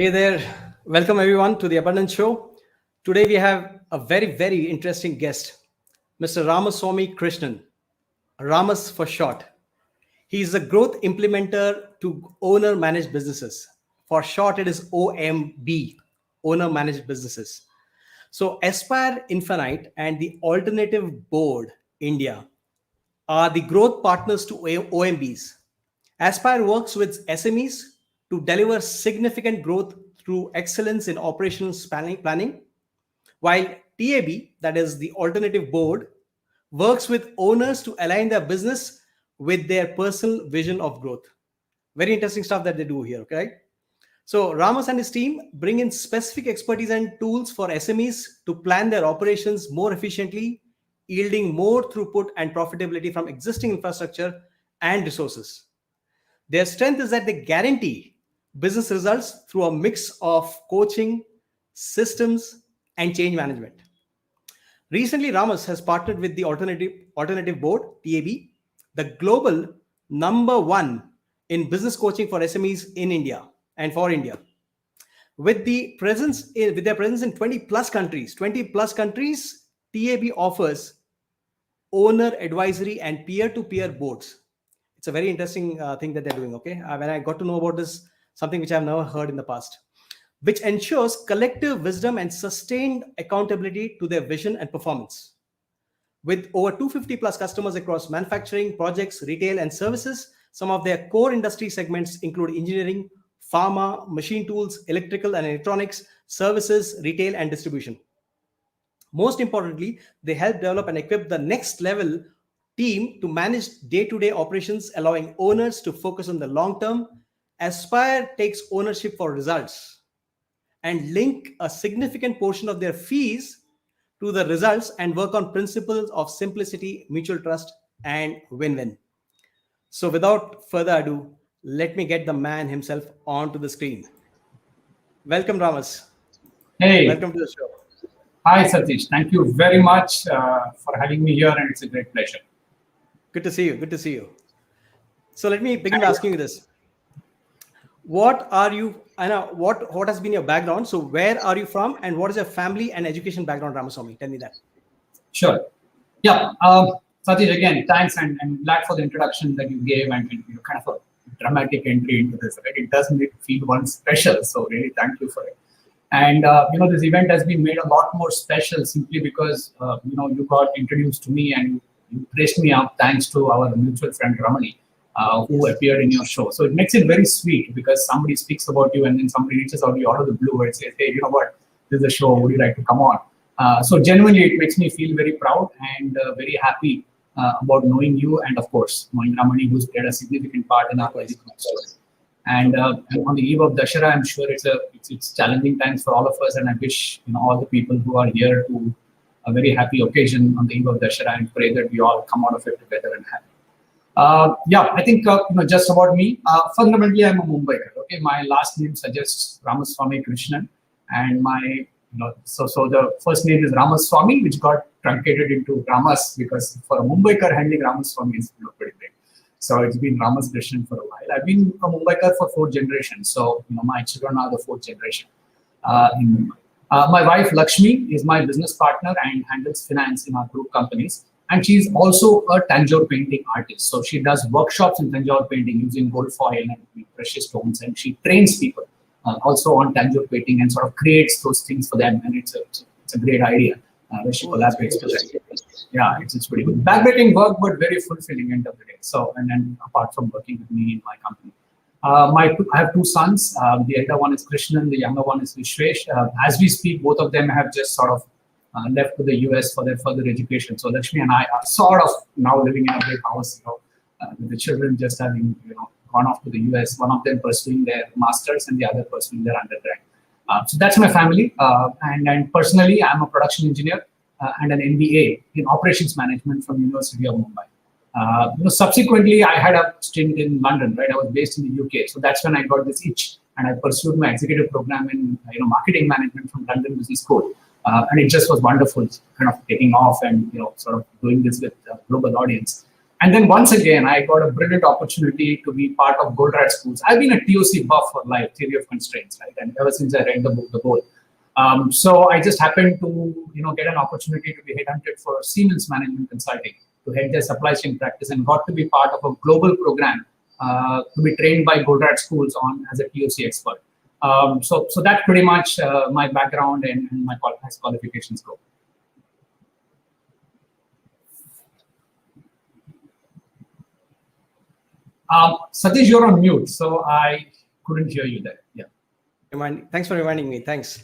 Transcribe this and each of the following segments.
Hey there, welcome everyone to the Abundance Show. Today we have a very interesting guest, Mr. Ramaswamy Krishnan, Ramas for short. He is a growth implementer to owner managed businesses. For short, it is OMB, owner managed businesses. So Aspire Infinite and the Alternative Board India are the growth partners to OMBs. Aspire works with SMEs to deliver significant growth through excellence in operational planning, while TAB, that is the Alternative Board, works with owners to align their business with their personal vision of growth. Very interesting stuff that they do here, okay? So Ramas and his team bring in specific expertise and tools for SMEs to plan their operations more efficiently, yielding more throughput and profitability from existing infrastructure and resources. Their strength is that they guarantee business results through a mix of coaching, systems, and change management. Recently, Ramas has partnered with the Alternative Board, TAB, the global #1 in business coaching for SMEs in India and for India. With their presence in 20 plus countries, TAB offers owner advisory and peer-to-peer boards. It's a very interesting thing that they're doing, okay? When I got to know about this, something which I've never heard in the past, which ensures collective wisdom and sustained accountability to their vision and performance. With over 250 plus customers across manufacturing, projects, retail, and services, some of their core industry segments include engineering, pharma, machine tools, electrical and electronics, services, retail, and distribution. Most importantly, they help develop and equip the next level team to manage day-to-day operations, allowing owners to focus on the long term. Aspire takes ownership for results and link a significant portion of their fees to the results and work on principles of simplicity, mutual trust, and win-win. So without further ado, let me get the man himself onto the screen. Welcome, Ramas. Hey. Welcome to the show. Hi, Satish. Thank you very much for having me here, and it's a great pleasure. Good to see you. Good to see you. So let me begin by asking you this. What are you, what has been your background? So where are you from, and what is your family and education background, Ramaswamy? Tell me that. Sure. Yeah. Satish, again, thanks, and glad for the introduction that you gave, and kind of a dramatic entry into this. Right? It does make feel one special. So really, thank you for it. And this event has been made a lot more special simply because you got introduced to me and you raised me up thanks to our mutual friend Ramani, who appeared in your show. So it makes it very sweet because somebody speaks about you and then somebody reaches out to you out of the blue and says, hey, you know what, this is a show, would you like to come on? So genuinely, it makes me feel very proud and very happy about knowing you, and of course, knowing Ramani, who's played a significant part in our stories. And on the eve of Dussehra, I'm sure it's challenging times for all of us, and I wish all the people who are here to a very happy occasion on the eve of Dussehra, and pray that we all come out of it together and happy. I think just about me. Fundamentally, I'm a Mumbaiker. Okay, my last name suggests Ramaswamy Krishnan, and my so the first name is Ramaswamy, which got truncated into Ramas because for a Mumbaiker, handling Ramaswamy is pretty big. So it's been Ramas Krishnan for a while. I've been a Mumbaiker for 4 generations. So my children are the 4th generation in Mumbai. My wife Lakshmi is my business partner and handles finance in our group companies. And she's also a Tanjore painting artist. So she does workshops in Tanjore painting using gold foil and precious stones. And she trains people also on Tanjore painting and sort of creates those things for them. And it's a great idea. Where she collaborates with them. Yeah, it's pretty good. Backbreaking work, but very fulfilling end of the day. So, and then apart from working with me in my company. I have 2 sons. The elder one is Krishnan, the younger one is Vishwesh. As we speak, both of them have just sort of left to the US for their further education. So Lakshmi and I are sort of now living in a big house, with the children just having gone off to the US. One of them pursuing their masters and the other pursuing their undergrad. So that's my family. And personally, I'm a production engineer and an MBA in operations management from University of Mumbai. Subsequently, I had a stint in London, right? I was based in the UK. So that's when I got this itch and I pursued my executive program in marketing management from London Business School. And it just was wonderful, kind of taking off and sort of doing this with a global audience. And then once again, I got a brilliant opportunity to be part of Goldratt schools. I've been a TOC buff for life, theory of constraints, right? And ever since I read the book, The Goal. So I just happened to, get an opportunity to be headhunted for Siemens Management Consulting to head their supply chain practice, and got to be part of a global program to be trained by Goldratt schools on as a TOC expert. So that's pretty much my background and my qualifications go. Satish, you're on mute, so I couldn't hear you there. Yeah. Thanks for reminding me. Thanks.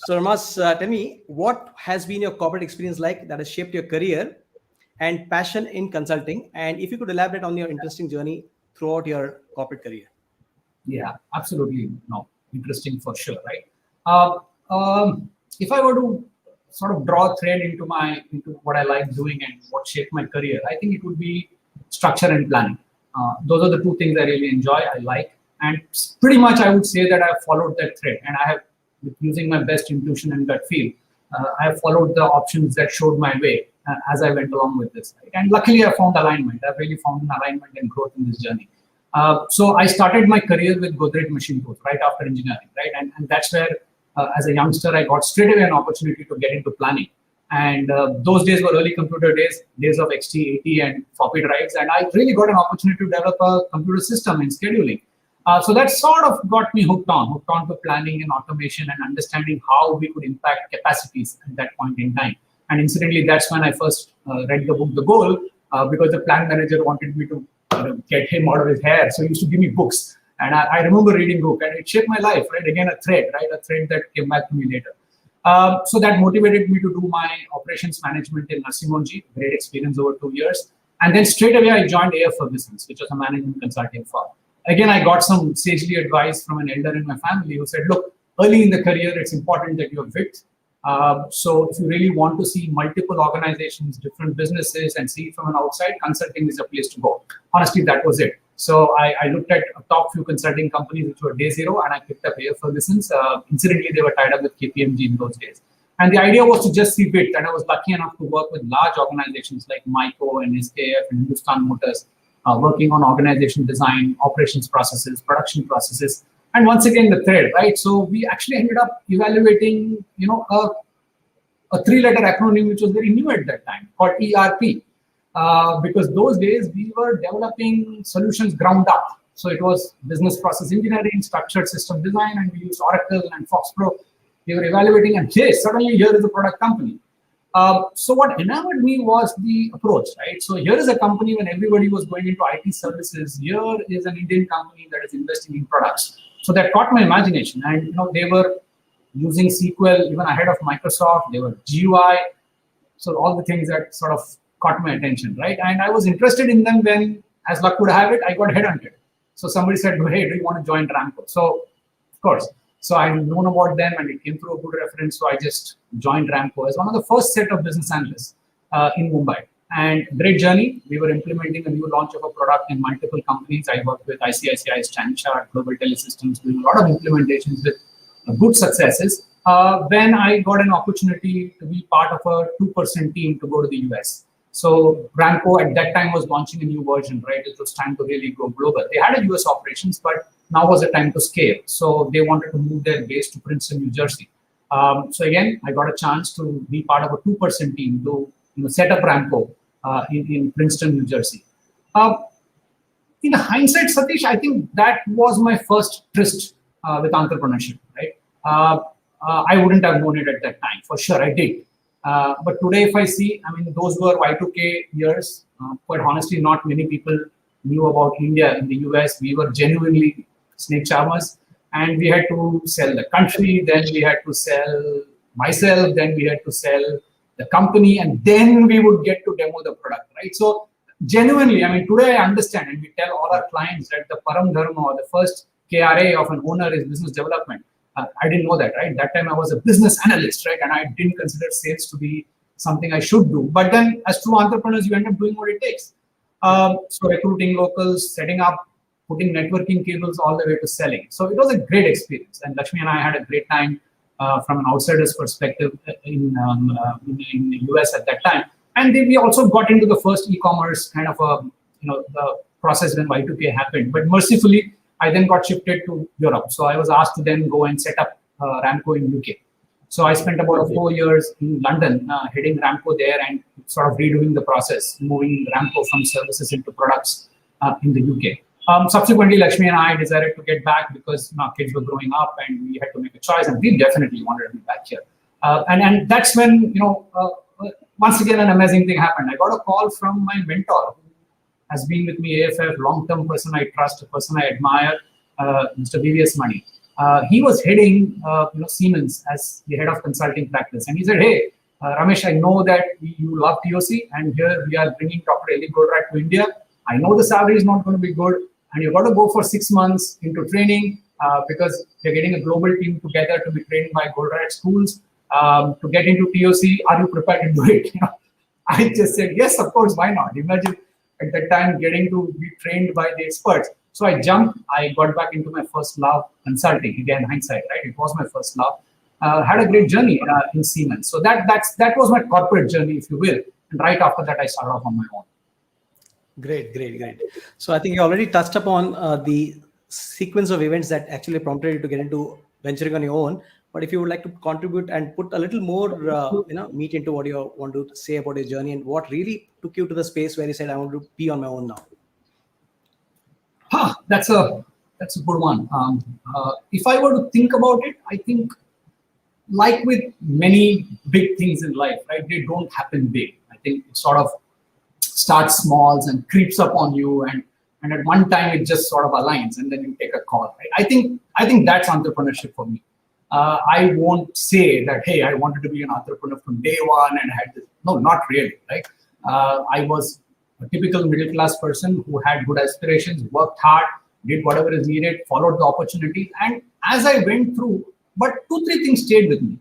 So Ramas, tell me, what has been your corporate experience like that has shaped your career and passion in consulting? And if you could elaborate on your interesting journey throughout your corporate career. Yeah, absolutely. No, interesting for sure, right? If I were to sort of draw a thread into what I like doing and what shaped my career, I think it would be structure and planning. Those are the two things I really enjoy, I like. And pretty much I would say that I've followed that thread, and I have, using my best intuition and gut feel, I have followed the options that showed my way as I went along with this. Right? And luckily I found alignment. I've really found an alignment and growth in this journey. So I started my career with Godrej Machine Tools right after engineering, right? And that's where, as a youngster, I got straight away an opportunity to get into planning. And those days were early computer days of XT80 and floppy drives. And I really got an opportunity to develop a computer system in scheduling. So that sort of got me hooked on to planning and automation and understanding how we could impact capacities at that point in time. And incidentally, that's when I first read the book, The Goal, because the plant manager wanted me to get him out of his hair. So he used to give me books. And I remember reading book, and it shaped my life, right? Again, a thread that came back to me later. So that motivated me to do my operations management in Narsimonji, great experience over 2 years. And then straight away, I joined AF Ferguson's, which was a management consulting firm. Again, I got some sagely advice from an elder in my family who said, look, early in the career, it's important that you're fit. So if you really want to see multiple organizations, different businesses, and see it from an outside, consulting is a place to go. Honestly, that was it. So I looked at a top few consulting companies which were day zero, and I picked up AF Ferguson's. Incidentally, they were tied up with KPMG in those days. And the idea was to just see fit. And I was lucky enough to work with large organizations like MICO and SKF and Hindustan Motors, working on organization design, operations processes, production processes. And once again, the thread, right? So we actually ended up evaluating, a three-letter acronym which was very new at that time called ERP. Because those days we were developing solutions ground up. So it was business process engineering, structured system design, and we used Oracle and FoxPro. We were evaluating, and suddenly here is a product company. So what enamored me was the approach, right? So here is a company when everybody was going into IT services. Here is an Indian company that is investing in products. So that caught my imagination. And they were using SQL even ahead of Microsoft. They were GUI. So all the things that sort of caught my attention, right? And I was interested in them when, as luck would have it, I got headhunted. So somebody said, hey, do you want to join Ramco? So of course. So I known about them, and it came through a good reference. So I just joined Ramco as one of the first set of business analysts in Mumbai. And great journey. We were implementing a new launch of a product in multiple companies. I worked with ICICI, Stanchart, Global Telesystems, doing a lot of implementations with good successes. Then I got an opportunity to be part of a 2% team to go to the US. So Ramco at that time was launching a new version, right? It was time to really go global. They had a US operations, but now was the time to scale. So they wanted to move their base to Princeton, New Jersey. So again, I got a chance to be part of a 2% team to set up Ramco in Princeton, New Jersey. In hindsight, Satish, I think that was my first tryst with entrepreneurship, right? I wouldn't have known it at that time. For sure, I did. But today, if I see, those were Y2K years. Quite honestly, not many people knew about India in the US. We were genuinely snake charmers, and we had to sell the country, then we had to sell myself, then we had to sell the company, and then we would get to demo the product, right? So genuinely, today I understand, and we tell all our clients that the Param Dharma, or the first KRA of an owner is business development. I didn't know that, right? That time I was a business analyst, right? And I didn't consider sales to be something I should do. But then as true entrepreneurs, you end up doing what it takes. So recruiting locals, setting up, putting networking cables all the way to selling. So it was a great experience. And Lakshmi and I had a great time from an outsider's perspective in the US at that time. And then we also got into the first e-commerce kind of the process when Y2K happened. But mercifully, I then got shifted to Europe. So I was asked to then go and set up Ramco in UK. So I spent about 4 years in London heading Ramco there and sort of redoing the process, moving Ramco from services into products in the UK. Subsequently, Lakshmi and I decided to get back because our kids were growing up and we had to make a choice, and we definitely wanted to be back here. And that's when, once again, an amazing thing happened. I got a call from my mentor, who has been with me AFF, long-term person I trust, a person I admire, Mr. VVS Money. He was heading Siemens as the head of consulting practice. And he said, hey, Ramesh, I know that you love TOC, and here we are bringing Dr. Eli Goldratt to India. I know the salary is not going to be good, and you've got to go for 6 months into training because you're getting a global team together to be trained by Goldratt schools to get into TOC. Are you prepared to do it? I just said, yes, of course, why not? Imagine at that time getting to be trained by the experts. So I jumped, I got back into my first love, consulting. Again, hindsight, right? It was my first love. Had a great journey in Siemens. So that was my corporate journey, if you will. And right after that, I started off on my own. Great. So I think you already touched upon the sequence of events that actually prompted you to get into venturing on your own. But if you would like to contribute and put a little more, meat into what you want to say about your journey and what really took you to the space where you said, I want to be on my own now. That's a good one. If I were to think about it, I think like with many big things in life, right? They don't happen big. I think it sort of starts small and creeps up on you, and at one time it just sort of aligns, and then you take a call. Right? I think that's entrepreneurship for me. I won't say that, hey, I wanted to be an entrepreneur from day one and had this. No, not really. Right? I was a typical middle class person who had good aspirations, worked hard, did whatever is needed, followed the opportunity, and as I went through, but 2-3 things stayed with me.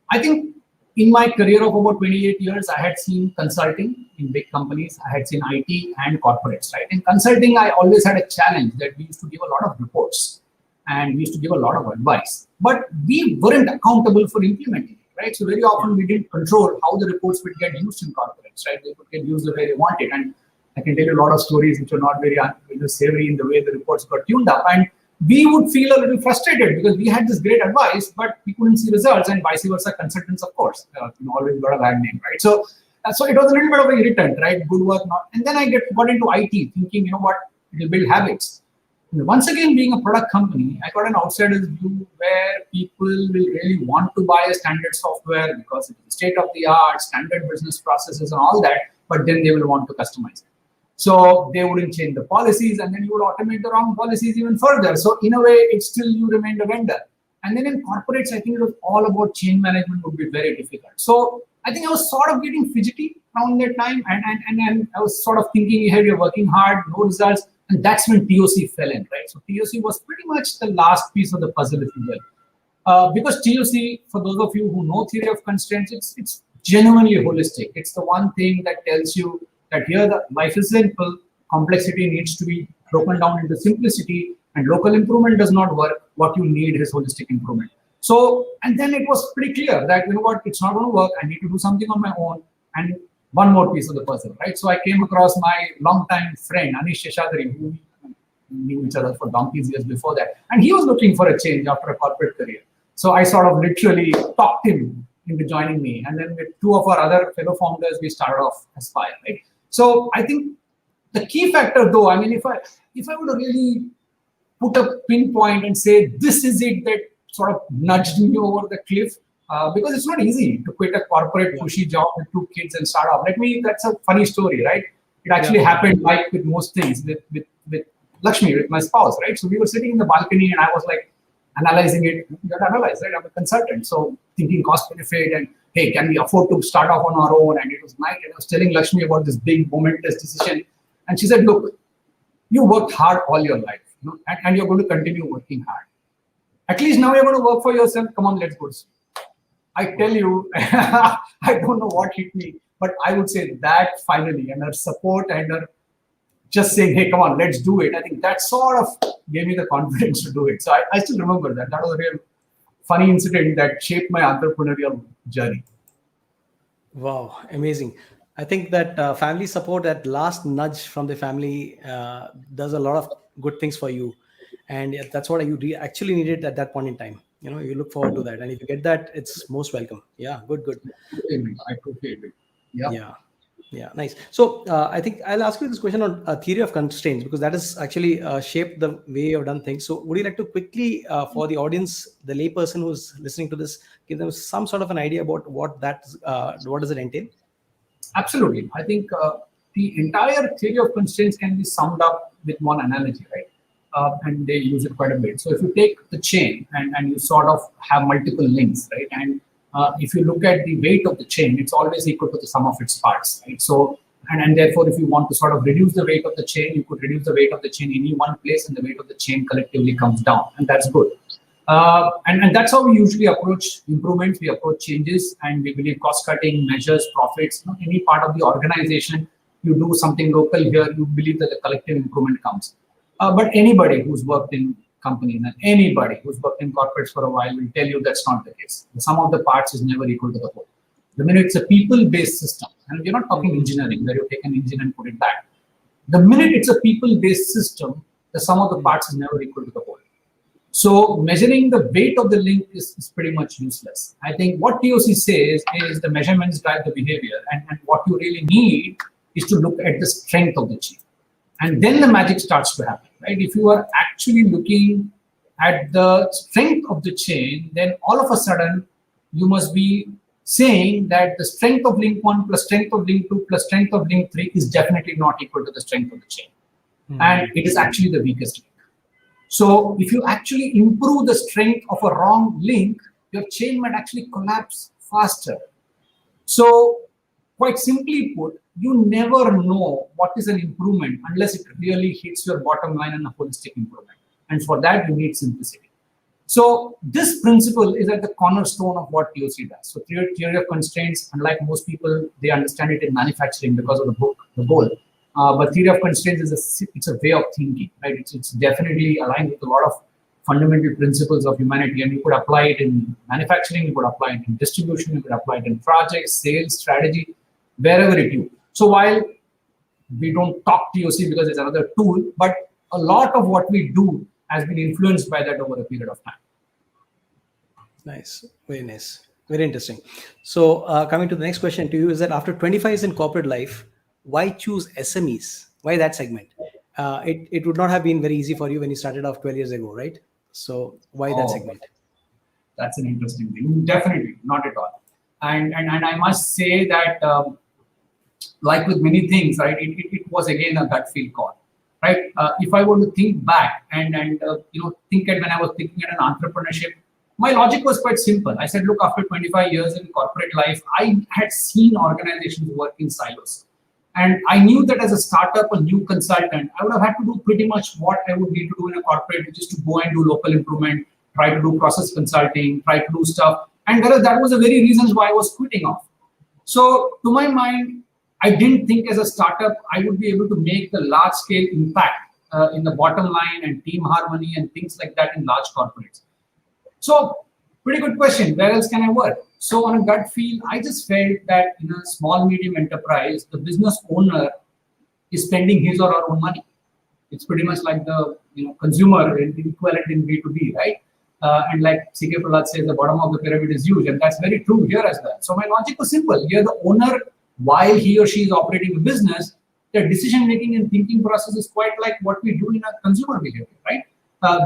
I think in my career of about 28 years, I had seen consulting in big companies. I had seen IT and corporates, right? In consulting, I always had a challenge that we used to give a lot of reports and we used to give a lot of advice, but we weren't accountable for implementing it, right? So very often we didn't control how the reports would get used in corporates, right? They would get used the way they wanted. And I can tell you a lot of stories which are not very savory in the way the reports got tuned up. And we would feel a little frustrated because we had this great advice, but we couldn't see results, and vice versa. Consultants, of course, always got a bad name, right? So it was a little bit of a irritant, right? Good work, not. And then I got into IT, thinking, it will build habits. And once again, being a product company, I got an outsider's view where people will really want to buy a standard software because it's state of the art, standard business processes, and all that, but then they will want to customize it. So they wouldn't change the policies, and then you would automate the wrong policies even further. So in a way, it's still you remained a vendor. And then in corporates, I think it was all about change management would be very difficult. So I think I was sort of getting fidgety around that time, and I was sort of thinking, hey, you're working hard, no results, and that's when TOC fell in, right? So TOC was pretty much the last piece of the puzzle, if you will. Because TOC, for those of you who know theory of constraints, it's genuinely holistic. It's the one thing that tells you that here the life is simple, complexity needs to be broken down into simplicity, and local improvement does not work. What you need is holistic improvement. So, and then it was pretty clear that, it's not going to work. I need to do something on my own. And one more piece of the puzzle, right? So I came across my longtime friend, Anish Sheshadri, who knew each other for donkey's years before that. And he was looking for a change after a corporate career. So I sort of literally talked him into joining me. And then with 2 of our other fellow founders, we started off Aspire, right? So I think the key factor, though, if I were to really put a pinpoint and say this is it that sort of nudged me over the cliff, because it's not easy to quit a corporate pushy job with 2 kids and start off. That's a funny story, right? It actually happened like with most things with Lakshmi, with my spouse, right? So we were sitting in the balcony and I was like analyzing it. You got to analyze, right? I'm a consultant, so thinking cost benefit and hey, can we afford to start off on our own? And it was night, and I was telling Lakshmi about this big momentous decision. And she said, look, you worked hard all your life, and you're going to continue working hard. At least now you're going to work for yourself. Come on, let's go. I tell you, I don't know what hit me, but I would say that finally, and her support and her just saying, hey, come on, let's do it. I think that sort of gave me the confidence to do it. So I still remember that. That was a real funny incident that shaped my entrepreneurial journey. Wow, amazing. I think that family support, that last nudge from the family, does a lot of good things for you, and yeah, that's what you actually needed at that point in time. You look forward to that, and if you get that, it's most welcome. Yeah, good, good. I totally agree. Yeah. Yeah, yeah, nice. So I think I'll ask you this question on theory of constraints, because that has actually shaped the way you've done things. So would you like to quickly, for the audience, the layperson who's listening to this, give them some sort of an idea about what does it entail? Absolutely. I think the entire theory of constraints can be summed up with one analogy, right? And they use it quite a bit. So if you take the chain and you sort of have multiple links, right? And if you look at the weight of the chain, it's always equal to the sum of its parts, right? So, and therefore, if you want to sort of reduce the weight of the chain, you could reduce the weight of the chain in any one place, and the weight of the chain collectively comes down, and that's good. And that's how we usually approach improvements. We approach changes, and we believe cost-cutting measures, profits, any part of the organization, you do something local here, you believe that the collective improvement comes. But anybody who's worked in companies and anybody who's worked in corporates for a while will tell you that's not the case. The sum of the parts is never equal to the whole. The minute it's a people-based system, and we're not talking engineering where you take an engine and put it back. The minute it's a people-based system, the sum of the parts is never equal to the whole. So measuring the weight of the link is pretty much useless. I think what TOC says is the measurements drive the behavior, and what you really need is to look at the strength of the chain. And then the magic starts to happen, right? If you are actually looking at the strength of the chain, then all of a sudden you must be saying that the strength of link 1 plus strength of link 2 plus strength of link 3 is definitely not equal to the strength of the chain. And it is actually the weakest link. So if you actually improve the strength of a wrong link, your chain might actually collapse faster. So quite simply put, you never know what is an improvement unless it really hits your bottom line and a holistic improvement. And for that, you need simplicity. So this principle is at the cornerstone of what TOC does. So theory of constraints, unlike most people, they understand it in manufacturing because of the book, The Goal. But theory of constraints it's a way of thinking, right? It's definitely aligned with a lot of fundamental principles of humanity, and you could apply it in manufacturing, you could apply it in distribution, you could apply it in projects, sales, strategy, wherever it is. So while we don't talk TOC because it's another tool, but a lot of what we do has been influenced by that over a period of time. Nice, very nice, very interesting. So coming to the next question to you is that after 25 years in corporate life, why choose SMEs? Why that segment? It would not have been very easy for you when you started off 12 years ago, right? So why that segment? That's an interesting thing. Definitely, not at all. And I must say that, like with many things, right, it was again a gut feel call, right? If I were to think back and think at when I was thinking at an entrepreneurship, my logic was quite simple. I said, look, after 25 years in corporate life, I had seen organizations work in silos. And I knew that as a startup, a new consultant, I would have had to do pretty much what I would need to do in a corporate, which is to go and do local improvement, try to do process consulting, try to do stuff. And that was the very reasons why I was quitting off. So to my mind, I didn't think as a startup, I would be able to make the large scale impact in the bottom line and team harmony and things like that in large corporates. So pretty good question. Where else can I work? So on a gut feel, I just felt that in a small, medium enterprise, the business owner is spending his or her own money. It's pretty much like the consumer equivalent in B2B, right? And like C.K. Prahlad says, the bottom of the pyramid is huge, and that's very true here as well. So my logic was simple. Here, the owner, while he or she is operating a business, their decision-making and thinking process is quite like what we do in a consumer behavior, right?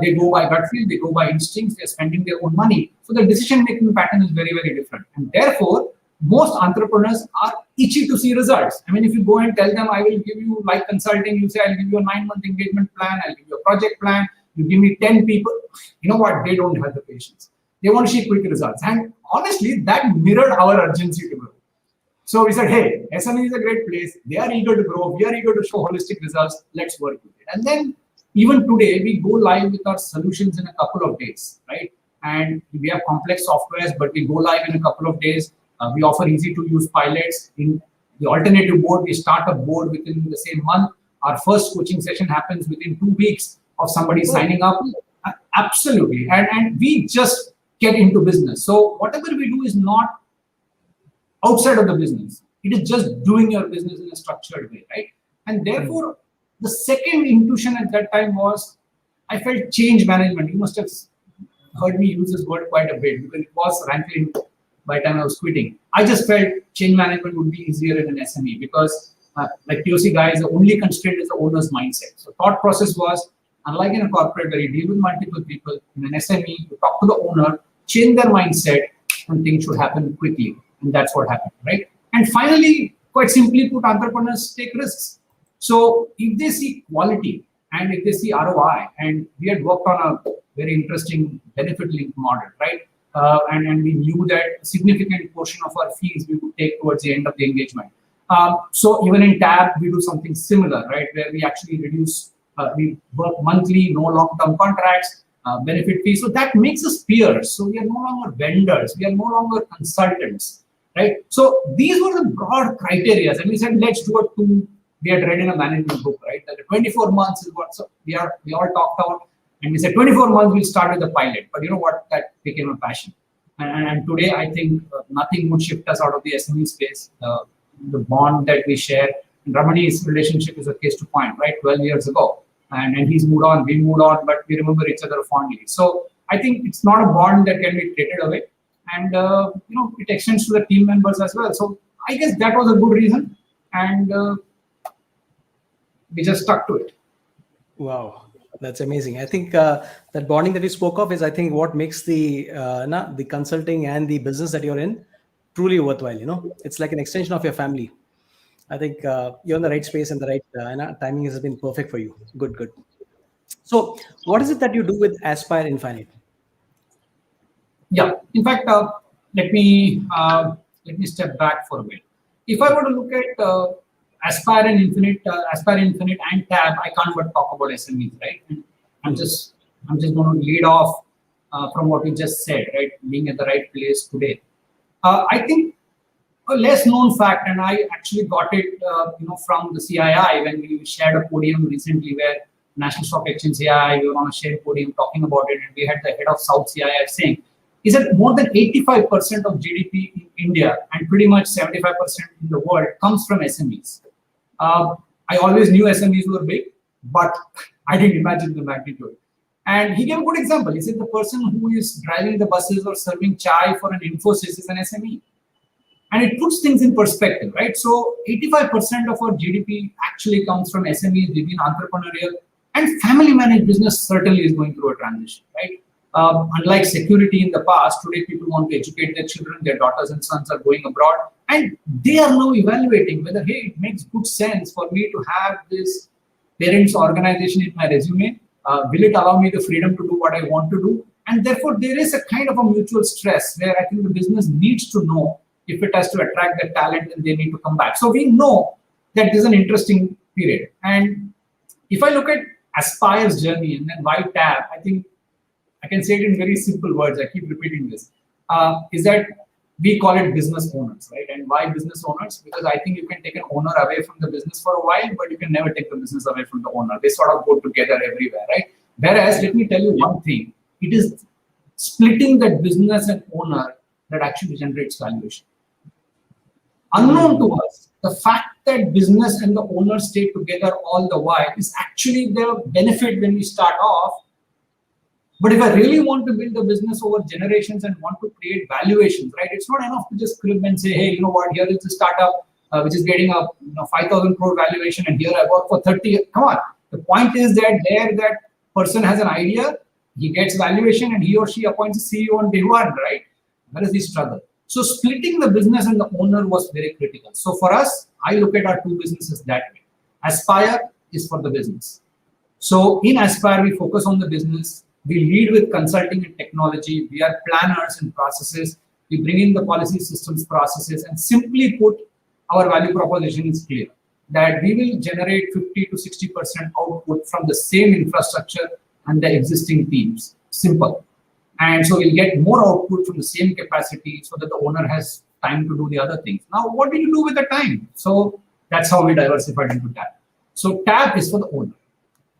They go by gut feel, they go by instincts, they're spending their own money. So the decision-making pattern is very, very different. And therefore, most entrepreneurs are itchy to see results. I mean, if you go and tell them, I will give you, like consulting, you say, I'll give you a 9-month engagement plan, I'll give you a project plan, you give me 10 people. You know what? They don't have the patience. They want to see quick results. And honestly, that mirrored our urgency to grow. So we said, hey, SME is a great place. They are eager to grow. We are eager to show holistic results. Let's work with it. And then even today, we go live with our solutions in a couple of days, right? And we have complex softwares, but we go live in a couple of days. We offer easy-to-use pilots. In the alternative board, we start a board within the same month. Our first coaching session happens within 2 weeks of somebody signing up. Absolutely. And we just get into business. So whatever we do is not outside of the business. It is just doing your business in a structured way, right? And therefore, the second intuition at that time was, I felt change management. You must have heard me use this word quite a bit because it was rankling by the time I was quitting. I just felt change management would be easier in an SME because, like POC guys, the only constraint is the owner's mindset. So thought process was, unlike in a corporate where you deal with multiple people, in an SME, you talk to the owner, change their mindset, and things should happen quickly. And that's what happened, right? And finally, quite simply put, entrepreneurs take risks. So if they see quality and if they see ROI, and we had worked on a very interesting benefit link model, right? And we knew that a significant portion of our fees we would take towards the end of the engagement. So even in TAB, we do something similar, right? Where we actually reduce, we work monthly, no long-term contracts, benefit fees. So that makes us peers. So we are no longer vendors. We are no longer consultants, right? So these were the broad criteria. And we said, let's do a two. We had read in a management book, right? That the 24 months is what, so we all talked about. And we said 24 months, we'll start with the pilot. But you know what? That became a passion. And today, I think nothing would shift us out of the SME space. The bond that we share, and Ramani's relationship is a case to point, right? 12 years ago. And he's moved on, we moved on, but we remember each other fondly. So I think it's not a bond that can be traded away. And, it extends to the team members as well. So I guess that was a good reason. And we just stuck to it. Wow, that's amazing. I think that bonding that you spoke of is, I think, what makes the consulting and the business that you're in truly worthwhile. It's like an extension of your family. I think you're in the right space and the right timing has been perfect for you. Good. So what is it that you do with Aspire Infinite? Yeah, in fact, let me step back for a bit. If I were to look at Aspire Infinite and TAB, I can't but talk about SMEs, right? I'm just going to lead off from what you just said, right? Being at the right place today. I think a less known fact, and I actually got it, from the CII when we shared a podium recently where National Stock Exchange CII, we were on a shared podium talking about it, and we had the head of South CII saying, is that more than 85% of GDP in India and pretty much 75% in the world comes from SMEs. I always knew SMEs were big, but I didn't imagine the magnitude. And he gave a good example. He said the person who is driving the buses or serving chai for an Infosys is an SME. And it puts things in perspective, right? So 85% of our GDP actually comes from SMEs, within entrepreneurial, and family managed business certainly is going through a transition, right? Unlike security in the past, today people want to educate their children, their daughters and sons are going abroad, and they are now evaluating whether, hey, it makes good sense for me to have this parents' organization in my resume. Will it allow me the freedom to do what I want to do? And therefore, there is a kind of a mutual stress where I think the business needs to know if it has to attract the talent and they need to come back. So we know that this is an interesting period. And if I look at Aspire's journey and then why TAB, I think I can say it in very simple words. I keep repeating this, is that we call it business owners, right? And why business owners? Because I think you can take an owner away from the business for a while, but you can never take the business away from the owner. They sort of go together everywhere, right? Whereas, let me tell you one thing, it is splitting that business and owner that actually generates valuation. Unknown to us, the fact that business and the owner stay together all the while is actually the benefit when we start off. But if I really want to build a business over generations and want to create valuations, right? It's not enough to just crib and say, hey, you know what, here is the startup which is getting a 5,000 crore valuation and here I work for 30. Come on. The point is that that person has an idea, he gets valuation and he or she appoints a CEO on day one, right? That is the struggle. So splitting the business and the owner was very critical. So for us, I look at our two businesses that way. Aspire is for the business. So in Aspire, we focus on the business. We lead with consulting and technology. We are planners and processes. We bring in the policy systems processes, and simply put, our value proposition is clear that we will generate 50 to 60% output from the same infrastructure and the existing teams. Simple. And so we'll get more output from the same capacity so that the owner has time to do the other things. Now, what do you do with the time? So that's how we diversified into TAB. So TAB is for the owner.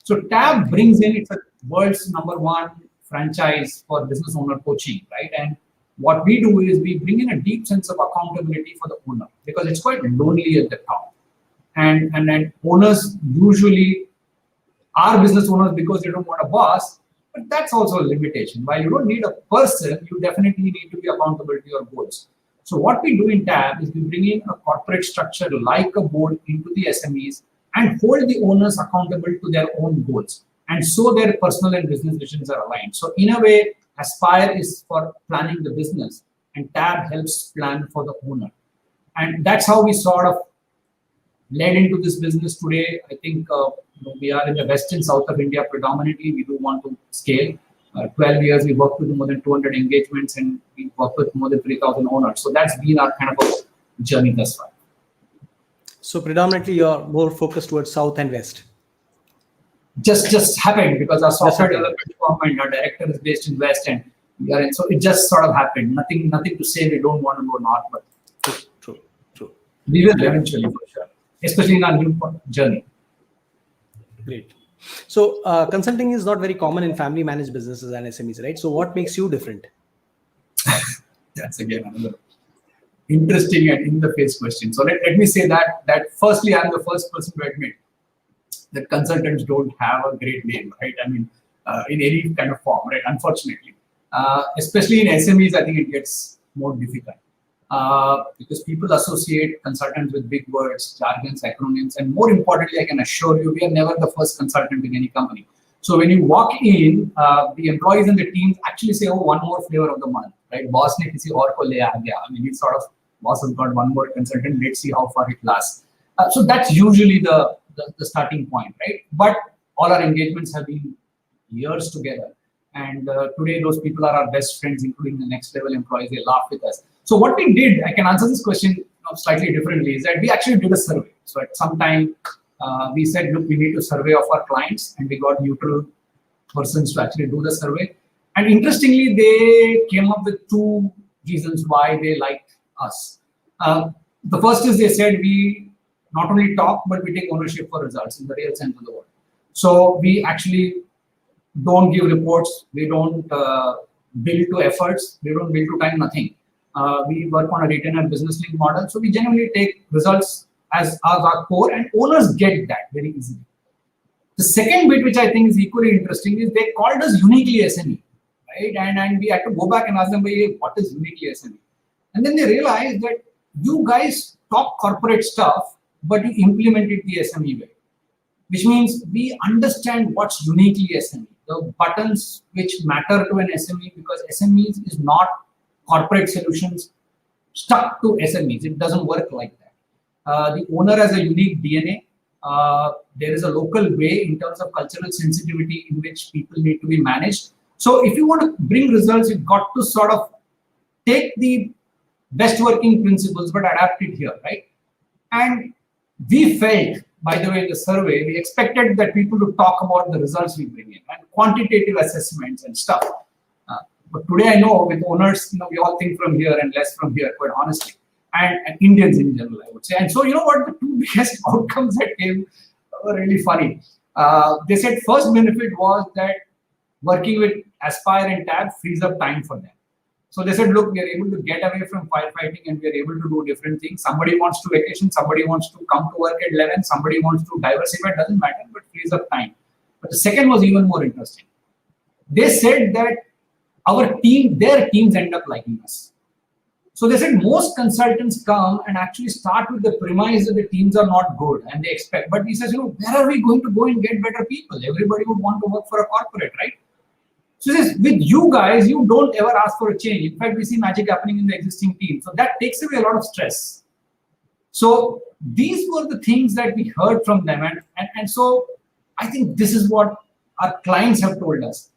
So TAB brings in, it's a world's #1 franchise for business owner coaching, right? And what we do is we bring in a deep sense of accountability for the owner, because it's quite lonely at the top. And then owners usually are business owners because they don't want a boss, but that's also a limitation. While you don't need a person, you definitely need to be accountable to your goals. So what we do in TAB is we bring in a corporate structure like a board into the SMEs and hold the owners accountable to their own goals. And so their personal and business visions are aligned. So in a way, Aspire is for planning the business and TAB helps plan for the owner. And that's how we sort of led into this business today. I think we are in the west and south of India predominantly. We do want to scale. 12 years, we worked with more than 200 engagements and we worked with more than 3,000 owners. So that's been our kind of a journey thus far. So predominantly you're more focused towards south and west. Just happened because our software development firm and our director is based in west, and we are in, so it just sort of happened. Nothing to say we don't want to go north, but True. We will eventually for sure, especially in our new journey. Great. So consulting is not very common in family managed businesses and SMEs, right? So what makes you different? That's again another interesting and in-the-face question. So let me say that firstly, I'm the first person to admit that consultants don't have a great name, right? I mean, in any kind of form, right? Unfortunately, especially in SMEs, I think it gets more difficult because people associate consultants with big words, jargons, acronyms, and more importantly, I can assure you, we are never the first consultant in any company. So when you walk in, the employees and the teams actually say, "Oh, one more flavor of the month, right? Boss ne kisi aur ko le aa gaya." I mean, it's sort of boss has got one more consultant. Let's see how far it lasts. So that's usually the starting point, right? But all our engagements have been years together, and today those people are our best friends, including the next level employees. They laugh with us. So what we did, I can answer this question slightly differently, is that we actually did a survey. So at some time we said, look, we need to survey of our clients, and we got neutral persons to actually do the survey. And interestingly, they came up with two reasons why they liked us. The first is they said we not only talk, but we take ownership for results in the real sense of the word. So we actually don't give reports. We don't bill to efforts. We don't bill to time, nothing. We work on a retainer business link model. So we generally take results as our core, and owners get that very easily. The second bit, which I think is equally interesting, is they called us uniquely SME, right? And we had to go back and ask them, hey, what is uniquely SME? And then they realized that you guys talk corporate stuff, but you implement it the SME way, which means we understand what's uniquely SME, the buttons which matter to an SME, because SMEs is not corporate solutions stuck to SMEs. It doesn't work like that. The owner has a unique DNA. There is a local way in terms of cultural sensitivity in which people need to be managed. So if you want to bring results, you've got to sort of take the best working principles, but adapt it here, right? And we felt, by the way, in the survey, we expected that people to talk about the results we bring in and quantitative assessments and stuff. But today I know with owners, we all think from here and less from here, quite honestly, and Indians in general, I would say. And so, you know what, the two biggest outcomes that came were really funny. They said first benefit was that working with Aspire and TAB frees up time for them. So they said, look, we are able to get away from firefighting and we are able to do different things. Somebody wants to vacation, somebody wants to come to work at 11, somebody wants to diversify, doesn't matter, but frees up time. But the second was even more interesting. They said that their teams end up liking us. So they said most consultants come and actually start with the premise that the teams are not good and they expect. But he says, where are we going to go and get better people? Everybody would want to work for a corporate, right? So he says, with you guys, you don't ever ask for a change. In fact, we see magic happening in the existing team. So that takes away a lot of stress. So these were the things that we heard from them. And so I think this is what our clients have told us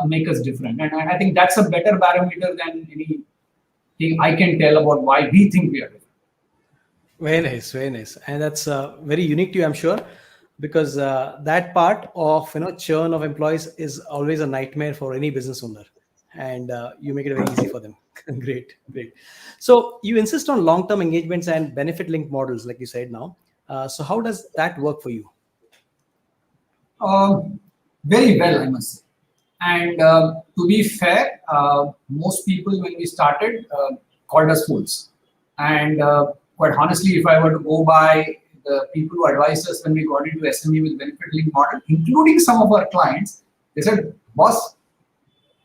make us different. And I think that's a better barometer than anything I can tell about why we think we are different. Very nice, very nice. And that's very unique to you, I'm sure, because that part of churn of employees is always a nightmare for any business owner, and you make it very easy for them. Great. So you insist on long-term engagements and benefit-linked models, like you said now. So how does that work for you? Very well, I must say. And to be fair, most people when we started called us fools. And quite honestly, if I were to go by the people who advised us when we got into SME with benefit link model, including some of our clients, they said, boss,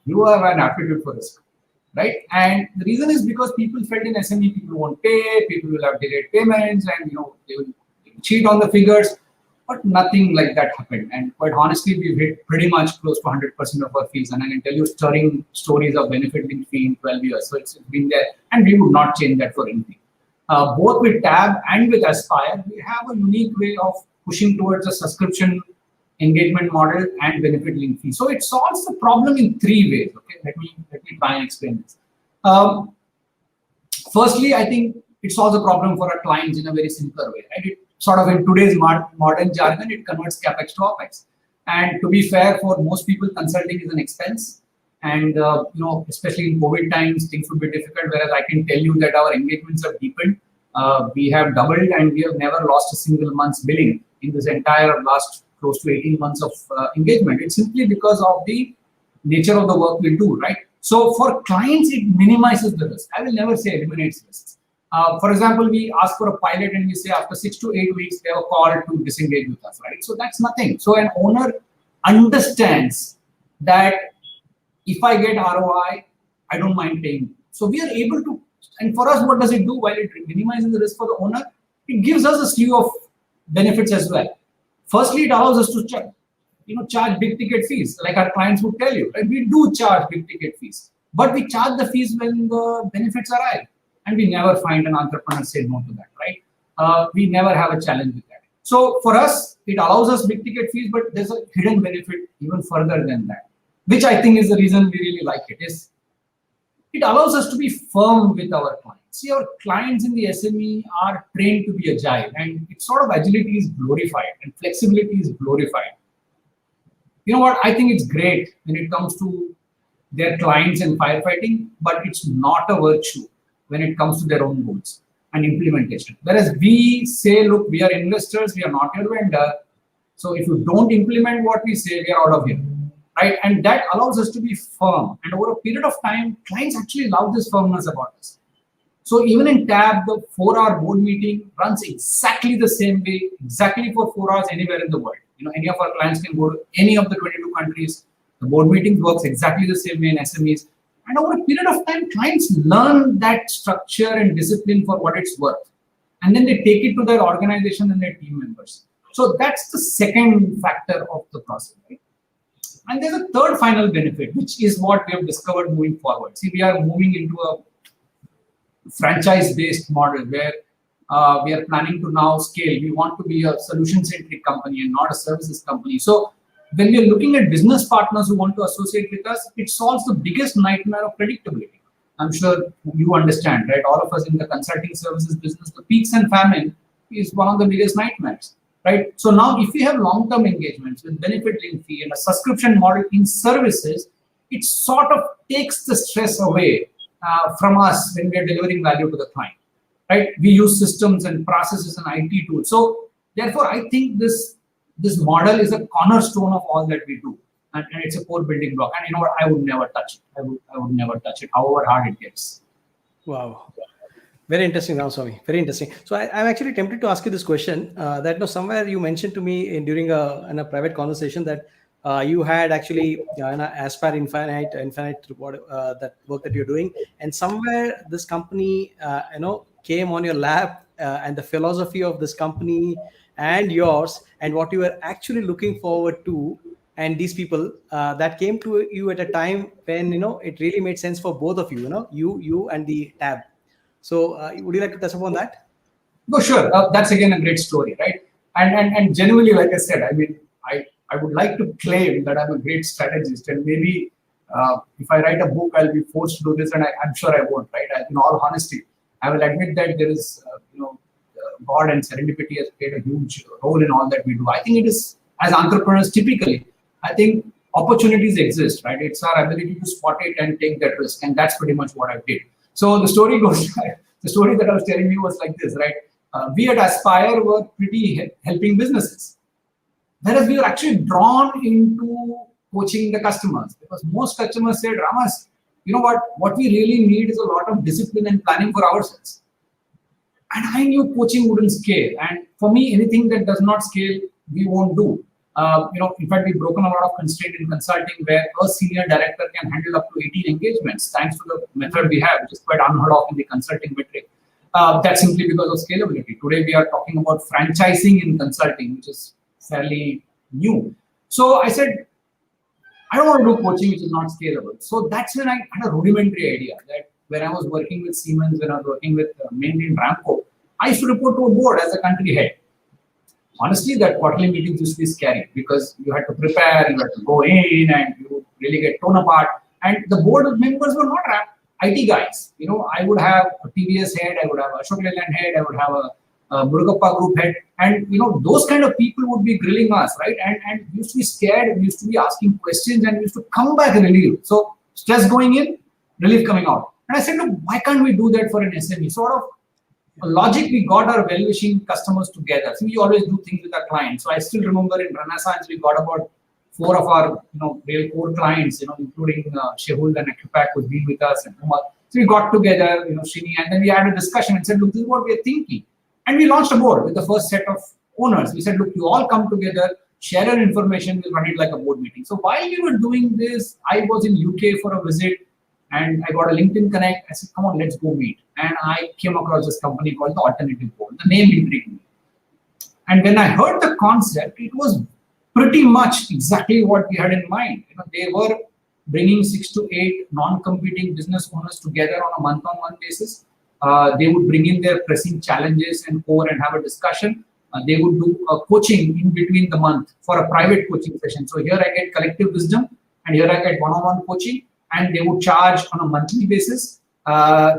you have an aptitude for risk, right? And the reason is because people felt in SME, people won't pay, people will have delayed payments, and they will cheat on the figures. But nothing like that happened. And quite honestly, we've hit pretty much close to 100% of our fees. And I can tell you stirring stories of benefit linked fee in 12 years. So it's been there, and we would not change that for anything. Both with Tab and with Aspire, we have a unique way of pushing towards a subscription engagement model and benefit link fee. So it solves the problem in 3 ways. Okay, let me try and explain this. Firstly, I think it solves the problem for our clients in a very simpler way. Right? It sort of in today's modern jargon, it converts capex to opex. And to be fair, for most people, consulting is an expense. And especially in COVID times, things would be difficult. Whereas I can tell you that our engagements have deepened. We have doubled, and we have never lost a single month's billing in this entire last close to 18 months of engagement. It's simply because of the nature of the work we do, right? So for clients, it minimizes the risk. I will never say eliminates risks. For example, we ask for a pilot and we say after 6 to 8 weeks, they have a call to disengage with us, right? So that's nothing. So an owner understands that if I get ROI, I don't mind paying. So we are able to, and for us, what does it do? While it minimizes the risk for the owner, it gives us a slew of benefits as well. Firstly, it allows us to charge big ticket fees, like our clients would tell you. Right? We do charge big ticket fees, but we charge the fees when the benefits arrive, and we never find an entrepreneur say no to that, right? We never have a challenge with that. So for us, it allows us big ticket fees, but there's a hidden benefit even further than that, which I think is the reason we really like it, is it allows us to be firm with our clients. See, our clients in the SME are trained to be agile, and it's sort of agility is glorified and flexibility is glorified. You know what? I think it's great when it comes to their clients and firefighting, but it's not a virtue when it comes to their own goals and implementation. Whereas we say, look, we are investors, we are not your vendor. So if you don't implement what we say, we are out of here. Right? And that allows us to be firm. And over a period of time, clients actually love this firmness about us. So even in Tab, the 4-hour board meeting runs exactly the same way, exactly for 4 hours anywhere in the world. Any of our clients can go to any of the 22 countries. The board meeting works exactly the same way in SMEs. And over a period of time, clients learn that structure and discipline for what it's worth. And then they take it to their organization and their team members. So that's the second factor of the process, right? And there's a third final benefit, which is what we have discovered moving forward. See, we are moving into a franchise-based model where we are planning to now scale. We want to be a solution-centric company and not a services company. So when we are looking at business partners who want to associate with us, it solves the biggest nightmare of predictability. I'm sure you understand, right? All of us in the consulting services business, the peaks and famine is one of the biggest nightmares. Right? So now if we have long-term engagements with benefit link fee and a subscription model in services, it sort of takes the stress away from us when we are delivering value to the client. Right? We use systems and processes and IT tools. So therefore, I think this model is a cornerstone of all that we do. And it's a core building block. And you know what? I would never touch it. I would never touch it, however hard it gets. Wow. Very interesting, Ramaswamy. Very interesting. So I'm actually tempted to ask you this question. That somewhere you mentioned to me during in a private conversation that you had actually Aspire Infinite that work that you're doing, and somewhere this company came on your lap, and the philosophy of this company and yours, and what you were actually looking forward to, and these people that came to you at a time when it really made sense for both of you. You and the Tab. So would you like to touch upon that? No, sure. That's again a great story, right? And genuinely, like I said, I mean, I would like to claim that I'm a great strategist, and maybe if I write a book, I'll be forced to do this, and I'm sure I won't, right? In all honesty, I will admit that there is, God and serendipity has played a huge role in all that we do. I think it is, as entrepreneurs, typically, I think opportunities exist, right? It's our ability to spot it and take that risk, and that's pretty much what I did. So the story goes, the story that I was telling you was like this, right? We at Aspire were pretty helping businesses. Whereas we were actually drawn into coaching the customers, because most customers said, Ramas, you know what we really need is a lot of discipline and planning for ourselves. And I knew coaching wouldn't scale. And for me, anything that does not scale, we won't do. In fact, we've broken a lot of constraint in consulting where a senior director can handle up to 18 engagements, thanks to the method we have, which is quite unheard of in the consulting metric. That's simply because of scalability. Today, we are talking about franchising in consulting, which is fairly new. So I said, I don't want to do coaching which is not scalable. So that's when I had a rudimentary idea that when I was working with Siemens, when I was working with mainly in Ramco, I used to report to a board as a country head. Honestly, that quarterly meetings used to be scary because you had to prepare, you had to go in, and you really get torn apart. And the board members were not IT guys. I would have a TVS head, I would have a Ashok Leyland head, I would have a Murugappa group head, and those kind of people would be grilling us, right? And we used to be scared, we used to be asking questions, and we used to come back relieved. So stress going in, relief coming out. And I said, look, why can't we do that for an SME? Sort of logic, we got our well-wishing customers together. So we always do things with our clients. So I still remember in Renaissance, we got about 4 of our real core clients, including Shehul and Acupac would be with us and Umar. So we got together, Srini, and then we had a discussion and said, look, this is what we are thinking. And we launched a board with the first set of owners. We said, look, you all come together, share your information, we'll run it like a board meeting. So while we were doing this, I was in UK for a visit and I got a LinkedIn connect. I said, come on, let's go meet. And I came across this company called the Alternative Board. The name intrigued me. And when I heard the concept, it was pretty much exactly what we had in mind. They were bringing 6 to 8 non-competing business owners together on a month-on-month basis. They would bring in their pressing challenges and core and have a discussion. They would do a coaching in between the month for a private coaching session. So here I get collective wisdom and here I get one-on-one coaching, and they would charge on a monthly basis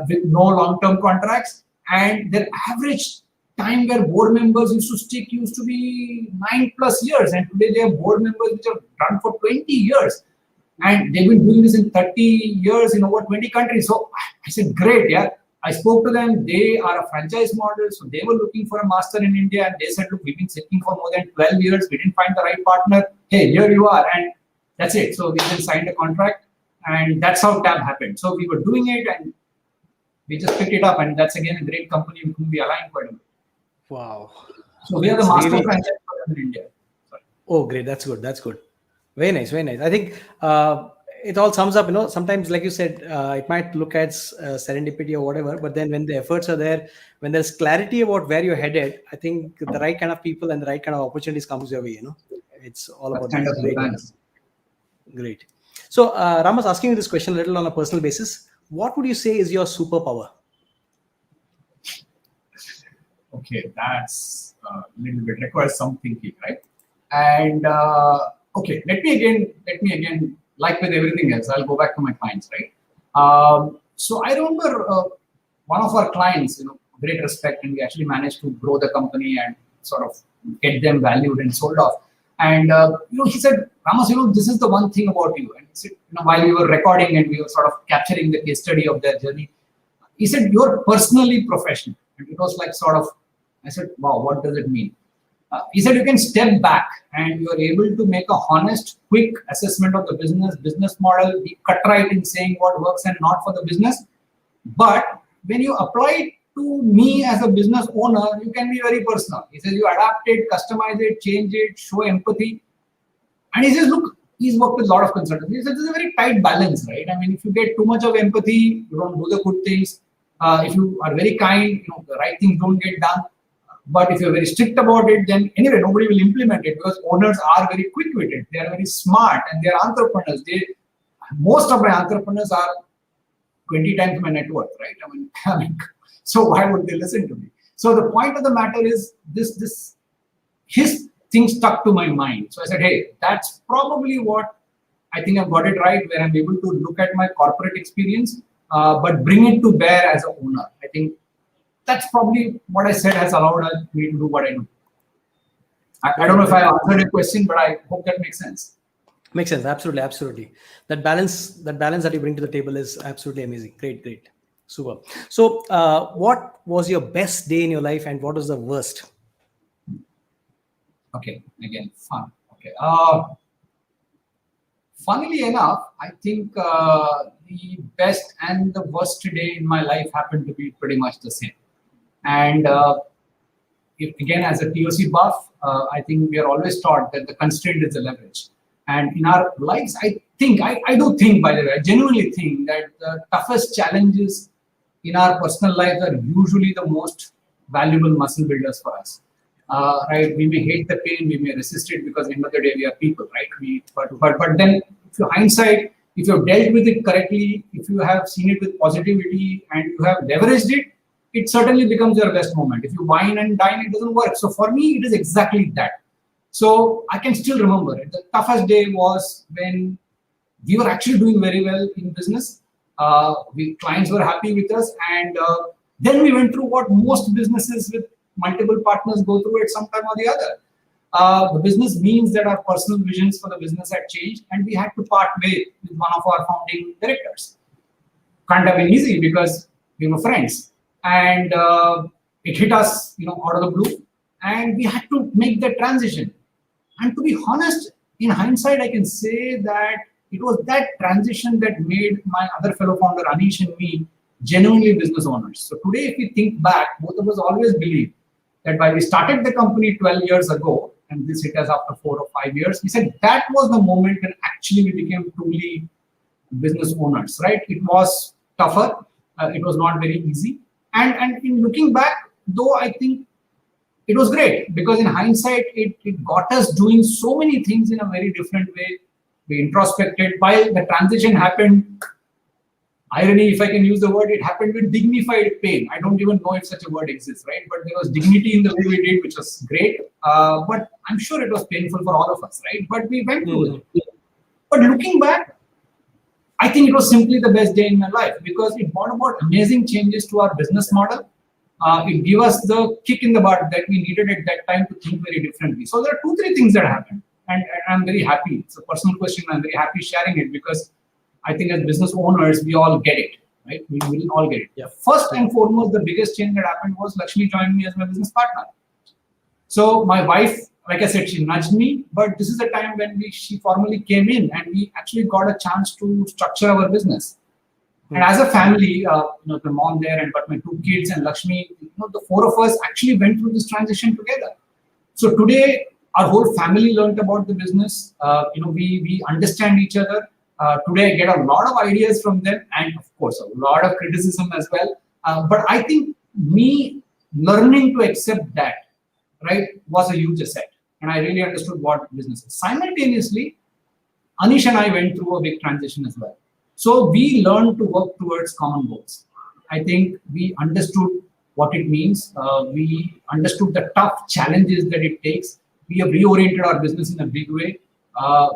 with no long-term contracts. And their average time where board members used to stick used to be 9+ years. And today they have board members which have run for 20 years. And they've been doing this in 30 years in over 20 countries. So I said, great, yeah. I spoke to them. They are a franchise model. So they were looking for a master in India. And they said, look, we've been seeking for more than 12 years. We didn't find the right partner. Hey, here you are. And that's it. So we then signed a contract. And that's how TAB happened. So we were doing it and we just picked it up. And that's again a great company with whom we align quite a bit. Wow. So we are the master franchise in India. Sorry. Oh, great. That's good. That's good. Very nice. Very nice. I think it all sums up, sometimes, like you said, it might look at serendipity or whatever, but then when the efforts are there, when there's clarity about where you're headed, I think the right kind of people and the right kind of opportunities comes your way, It's all about kind of balance. Great. So, Ramas, asking you this question a little on a personal basis, what would you say is your superpower? Okay, that's a little bit requires some thinking, right? And okay, let me again, like with everything else, I'll go back to my clients, right? So I remember one of our clients, great respect, and we actually managed to grow the company and sort of get them valued and sold off. And he said, Ramas, this is the one thing about you. And he said, while we were recording and we were sort of capturing the case study of their journey, he said, you're personally professional. And it was like sort of, I said, wow, what does it mean? He said, you can step back and you're able to make a honest, quick assessment of the business model, be cut right in saying what works and not for the business. But when you apply it to me as a business owner, you can be very personal. He says, you adapt it, customize it, change it, show empathy. And he says, look, he's worked with a lot of consultants. He says, it's a very tight balance, right? I mean, if you get too much of empathy, you don't do the good things. If you are very kind, the right things don't get done. But if you're very strict about it, then anyway, nobody will implement it because owners are very quick-witted. They are very smart and they are entrepreneurs. Most of my entrepreneurs are 20 times my net worth, right? I mean, so why would they listen to me? So the point of the matter is his thing stuck to my mind. So I said, hey, that's probably what I think I've got it right, where I'm able to look at my corporate experience, but bring it to bear as an owner. I think that's probably what I said has allowed me to do what I do. I don't know if I answered your question, but I hope that makes sense. Makes sense. Absolutely. Absolutely. That balance that you bring to the table is absolutely amazing. Great. Super. So what was your best day in your life and what was the worst? Okay. Again, fun. Okay. funnily enough, I think the best and the worst day in my life happened to be pretty much the same. And again, as a TOC buff, I think we are always taught that the constraint is the leverage. And in our lives, I do think, by the way, I genuinely think that the toughest challenges in our personal lives are usually the most valuable muscle builders for us. Right? We may hate the pain, we may resist it because at the end of the day, we are people, right? But then, if you hindsight, if you have dealt with it correctly, if you have seen it with positivity and you have leveraged it, it certainly becomes your best moment. If you wine and dine, it doesn't work. So for me, it is exactly that. So I can still remember it. The toughest day was when we were actually doing very well in business. Clients were happy with us, and then we went through what most businesses with multiple partners go through at some time or the other. The business means that our personal visions for the business had changed, and we had to part way with one of our founding directors. Can't have been easy because we were friends, and it hit us, out of the blue, and we had to make that transition. And to be honest, in hindsight, I can say that it was that transition that made my other fellow founder Anish and me genuinely business owners. So today, if we think back, both of us always believe that while we started the company 12 years ago, and this hit us after 4 or 5 years, we said that was the moment when actually we became truly business owners, right? It was tougher. It was not very easy. And in looking back, though, I think it was great because in hindsight, it got us doing so many things in a very different way. We introspected. While the transition happened, irony, if I can use the word, it happened with dignified pain. I don't even know if such a word exists, right? But there was dignity in the way we did, which was great. But I'm sure it was painful for all of us, right? But we went through it. But looking back, I think it was simply the best day in my life because it brought about amazing changes to our business model. It gave us the kick in the butt that we needed at that time to think very differently. So there are 2-3 things that happened, and I'm very happy. It's a personal question. I'm very happy sharing it because I think as business owners, we all get it, right? We will all get it. Yeah. First and foremost, the biggest change that happened was Lakshmi joined me as my business partner. So my wife, like I said, she nudged me, but this is the time when she formally came in and we actually got a chance to structure our business. And as a family, the mom there but my 2 kids and Lakshmi, the 4 of us actually went through this transition together. So today, our whole family learned about the business. We understand each other. Today, I get a lot of ideas from them, and of course, a lot of criticism as well. But I think me learning to accept that, right, was a huge asset, and I really understood what business is. Simultaneously, Anish and I went through a big transition as well. So we learned to work towards common goals. I think we understood what it means. We understood the tough challenges that it takes. We have reoriented our business in a big way.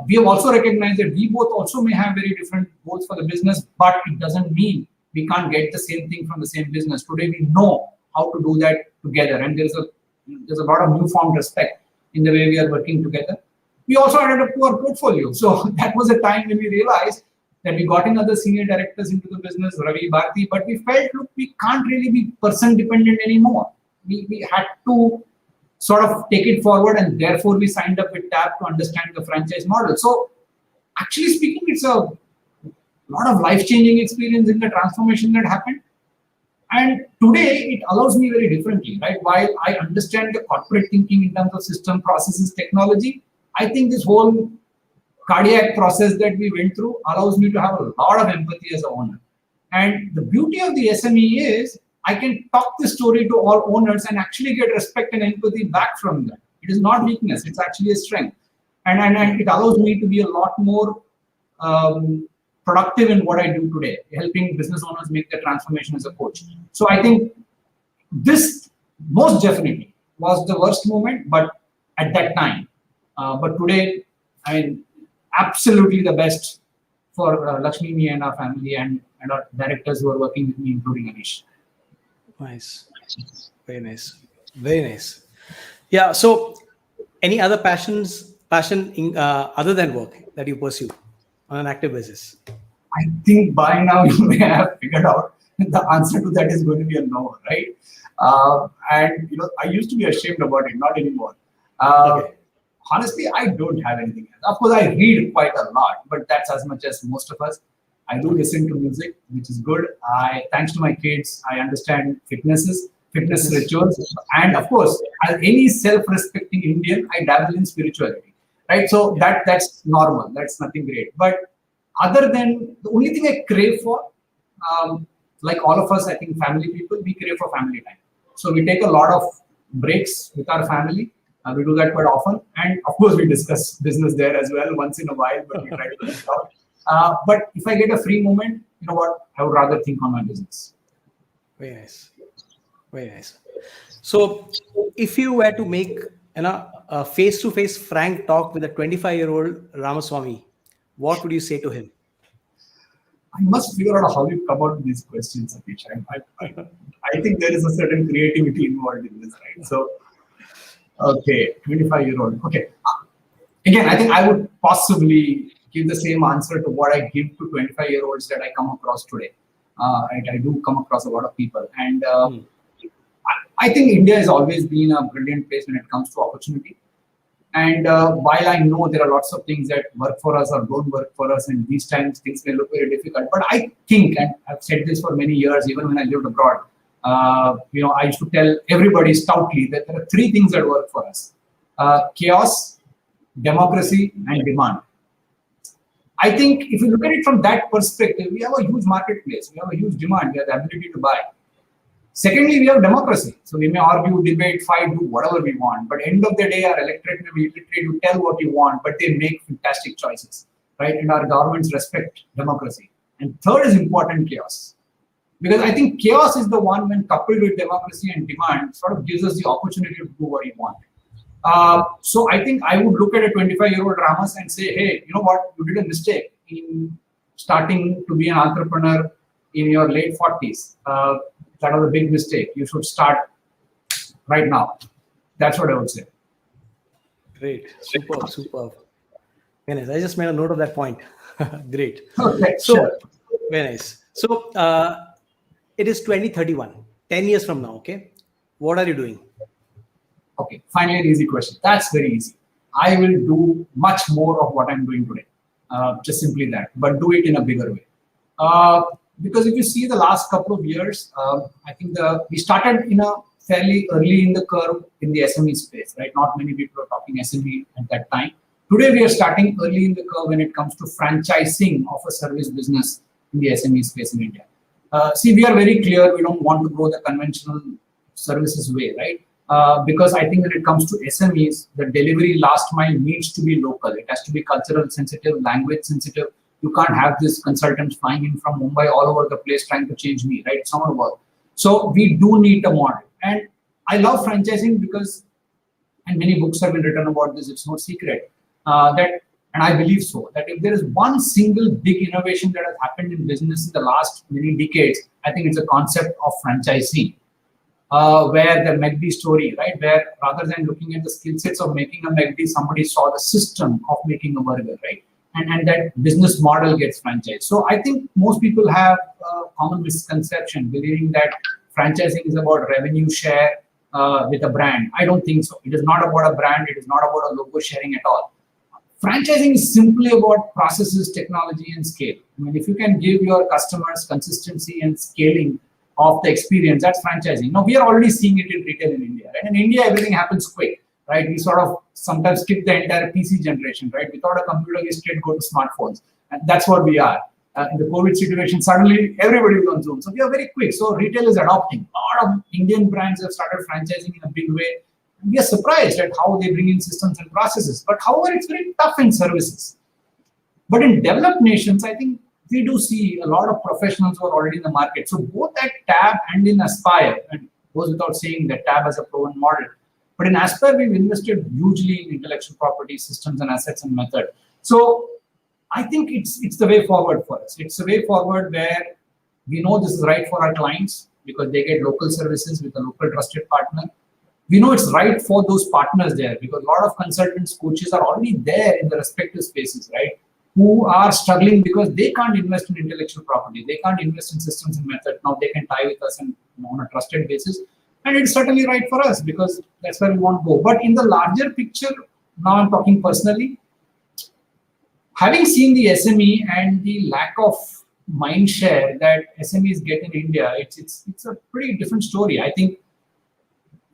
We have also recognized that we both also may have very different goals for the business, but it doesn't mean we can't get the same thing from the same business. Today, we know how to do that together, and there's a lot of newfound respect in the way we are working together. We also added up to our portfolio. So that was a time when we realized that we got in other senior directors into the business, Ravi, Bharti, but we felt, look, we can't really be person dependent anymore. We had to sort of take it forward, and therefore we signed up with TAP to understand the franchise model. So actually speaking, it's a lot of life-changing experience in the transformation that happened. And today it allows me very differently, right? While I understand the corporate thinking in terms of system, processes, technology, I think this whole cardiac process that we went through allows me to have a lot of empathy as an owner. And the beauty of the SME is I can talk this story to all owners and actually get respect and empathy back from them. It is not weakness, it's actually a strength. And it allows me to be a lot more productive in what I do today, helping business owners make the transformation as a coach. So I think this most definitely was the worst moment, but at that time. But today, I mean, absolutely the best for Lakshmi, me and our family and our directors who are working with me, including Anish. Nice. Very nice. Very nice. Yeah. So any other passion other than work that you pursue on an active basis? I think by now you may have figured out the answer to that is going to be a no, right? And I used to be ashamed about it, not anymore. Okay. honestly, I don't have anything else. Of course, I read quite a lot, but that's as much as most of us. I do listen to music, which is good. Thanks to my kids, I understand fitness rituals, and of course, as any self-respecting Indian, I dabble in spirituality, right? So that's normal. That's nothing great. But other than the only thing I crave for, like all of us, I think family people, we crave for family time. So we take a lot of breaks with our family. We do that quite often, and of course, we discuss business there as well once in a while. But we try to keep it out. But if I get a free moment, you know what? I would rather think on my business. Very nice. Very nice. So, if you were to make a face-to-face frank talk with a 25-year-old Ramaswamy, what would you say to him? I must figure out how you come out with these questions, Satish. I think there is a certain creativity involved in this, right? So, okay, 25-year-old. Okay. Again, I think I would possibly give the same answer to what I give to 25-year-olds that I come across today. I do come across a lot of people. And I think India has always been a brilliant place when it comes to opportunity. And while I know there are lots of things that work for us or don't work for us, and these times things may look very difficult, but I think, and I've said this for many years, even when I lived abroad, I used to tell everybody stoutly that there are three things that work for us: chaos, democracy, and demand. I think if you look at it from that perspective, we have a huge marketplace, we have a huge demand, we have the ability to buy. Secondly, we have democracy. So we may argue, debate, fight, do whatever we want. But end of the day, our electorate may be illiterate. You tell what you want, but they make fantastic choices, right? And our governments respect democracy. And third is important: chaos. Because I think chaos is the one, when coupled with democracy and demand, sort of gives us the opportunity to do what we want. So I think I would look at a 25-year-old Ramas and say, hey, you know what? You did a mistake in starting to be an entrepreneur in your late 40s. That was a big mistake. You should start right now. That's what I would say. Great. Superb. Very nice. I just made a note of that point. Great. Okay, so, sure. Very nice. So, it is 2031, 10 years from now, okay? What are you doing? Okay, finally an easy question. That's very easy. I will do much more of what I'm doing today. Just simply that, but do it in a bigger way. Because if you see the last couple of years, I think we started in a fairly early in the curve in the SME space, right? Not many people are talking SME at that time. Today, we are starting early in the curve when it comes to franchising of a service business in the SME space in India. See, we are very clear, we don't want to go the conventional services way, right? Because I think when it comes to SMEs, the delivery last mile needs to be local. It has to be cultural sensitive, language sensitive. You can't have this consultants flying in from Mumbai all over the place trying to change me, right? It's not going to work. So we do need a model. And I love franchising because, and many books have been written about this, it's no secret, and I believe so, that if there is one single big innovation that has happened in business in the last many decades, I think it's a concept of franchising. Where the McD story, right? Where rather than looking at the skill sets of making a McD, somebody saw the system of making a burger, right? And that business model gets franchised. So I think most people have a common misconception, believing that franchising is about revenue share with a brand. I don't think so. It is not about a brand. It is not about a logo sharing at all. Franchising is simply about processes, technology, and scale. I mean, if you can give your customers consistency and scaling of the experience, that's franchising. Now, we are already seeing it in retail in India, right? In India, everything happens quick, right? We sort of sometimes skip the entire PC generation, right? Without a computer, we straight go to smartphones. And that's what we are. In the COVID situation, suddenly everybody is on Zoom. So we are very quick. So retail is adopting. A lot of Indian brands have started franchising in a big way. We are surprised at how they bring in systems and processes. But however, it's very tough in services. But in developed nations, I think we do see a lot of professionals who are already in the market. So both at TAB and in Aspire, and it goes without saying that TAB has a proven model. But in Aspire, we've invested hugely in intellectual property, systems and assets and method. So I think it's the way forward for us. It's the way forward where we know this is right for our clients because they get local services with a local trusted partner. We know it's right for those partners there because a lot of consultants, coaches are already there in the respective spaces, right? Who are struggling because they can't invest in intellectual property. They can't invest in systems and methods. Now they can tie with us and on a trusted basis. And it's certainly right for us because that's where we want to go. But in the larger picture, now I'm talking personally. Having seen the SME and the lack of mind share that SMEs get in India, it's a pretty different story. I think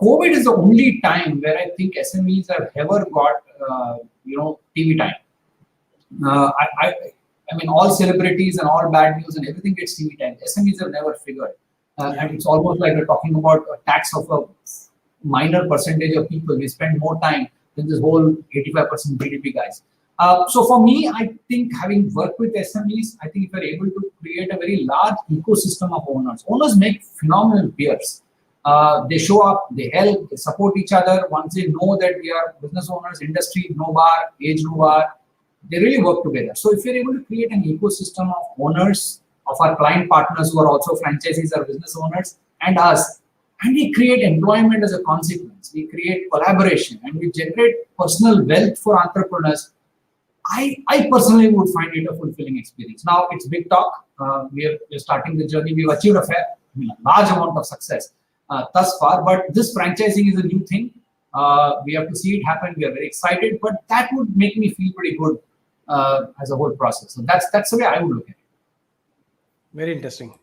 COVID is the only time where I think SMEs have ever got TV time. I mean, all celebrities and all bad news and everything gets TV time. SMEs have never figured, and it's almost like we're talking about a tax of a minor percentage of people. We spend more time than this whole 85% GDP guys. So for me, I think having worked with SMEs, I think if we're able to create a very large ecosystem of owners make phenomenal peers. They show up, they help, they support each other. Once they know that we are business owners, industry, no bar, age, no bar, they really work together. So if we're able to create an ecosystem of owners, of our client partners who are also franchisees or business owners, and us, and we create employment as a consequence, we create collaboration, and we generate personal wealth for entrepreneurs, I personally would find it a fulfilling experience. Now, it's big talk. We're starting the journey. We've achieved a large amount of success thus far, but this franchising is a new thing. We have to see it happen. We are very excited, but that would make me feel pretty good as a whole process. So that's the way I would look at it. Very interesting.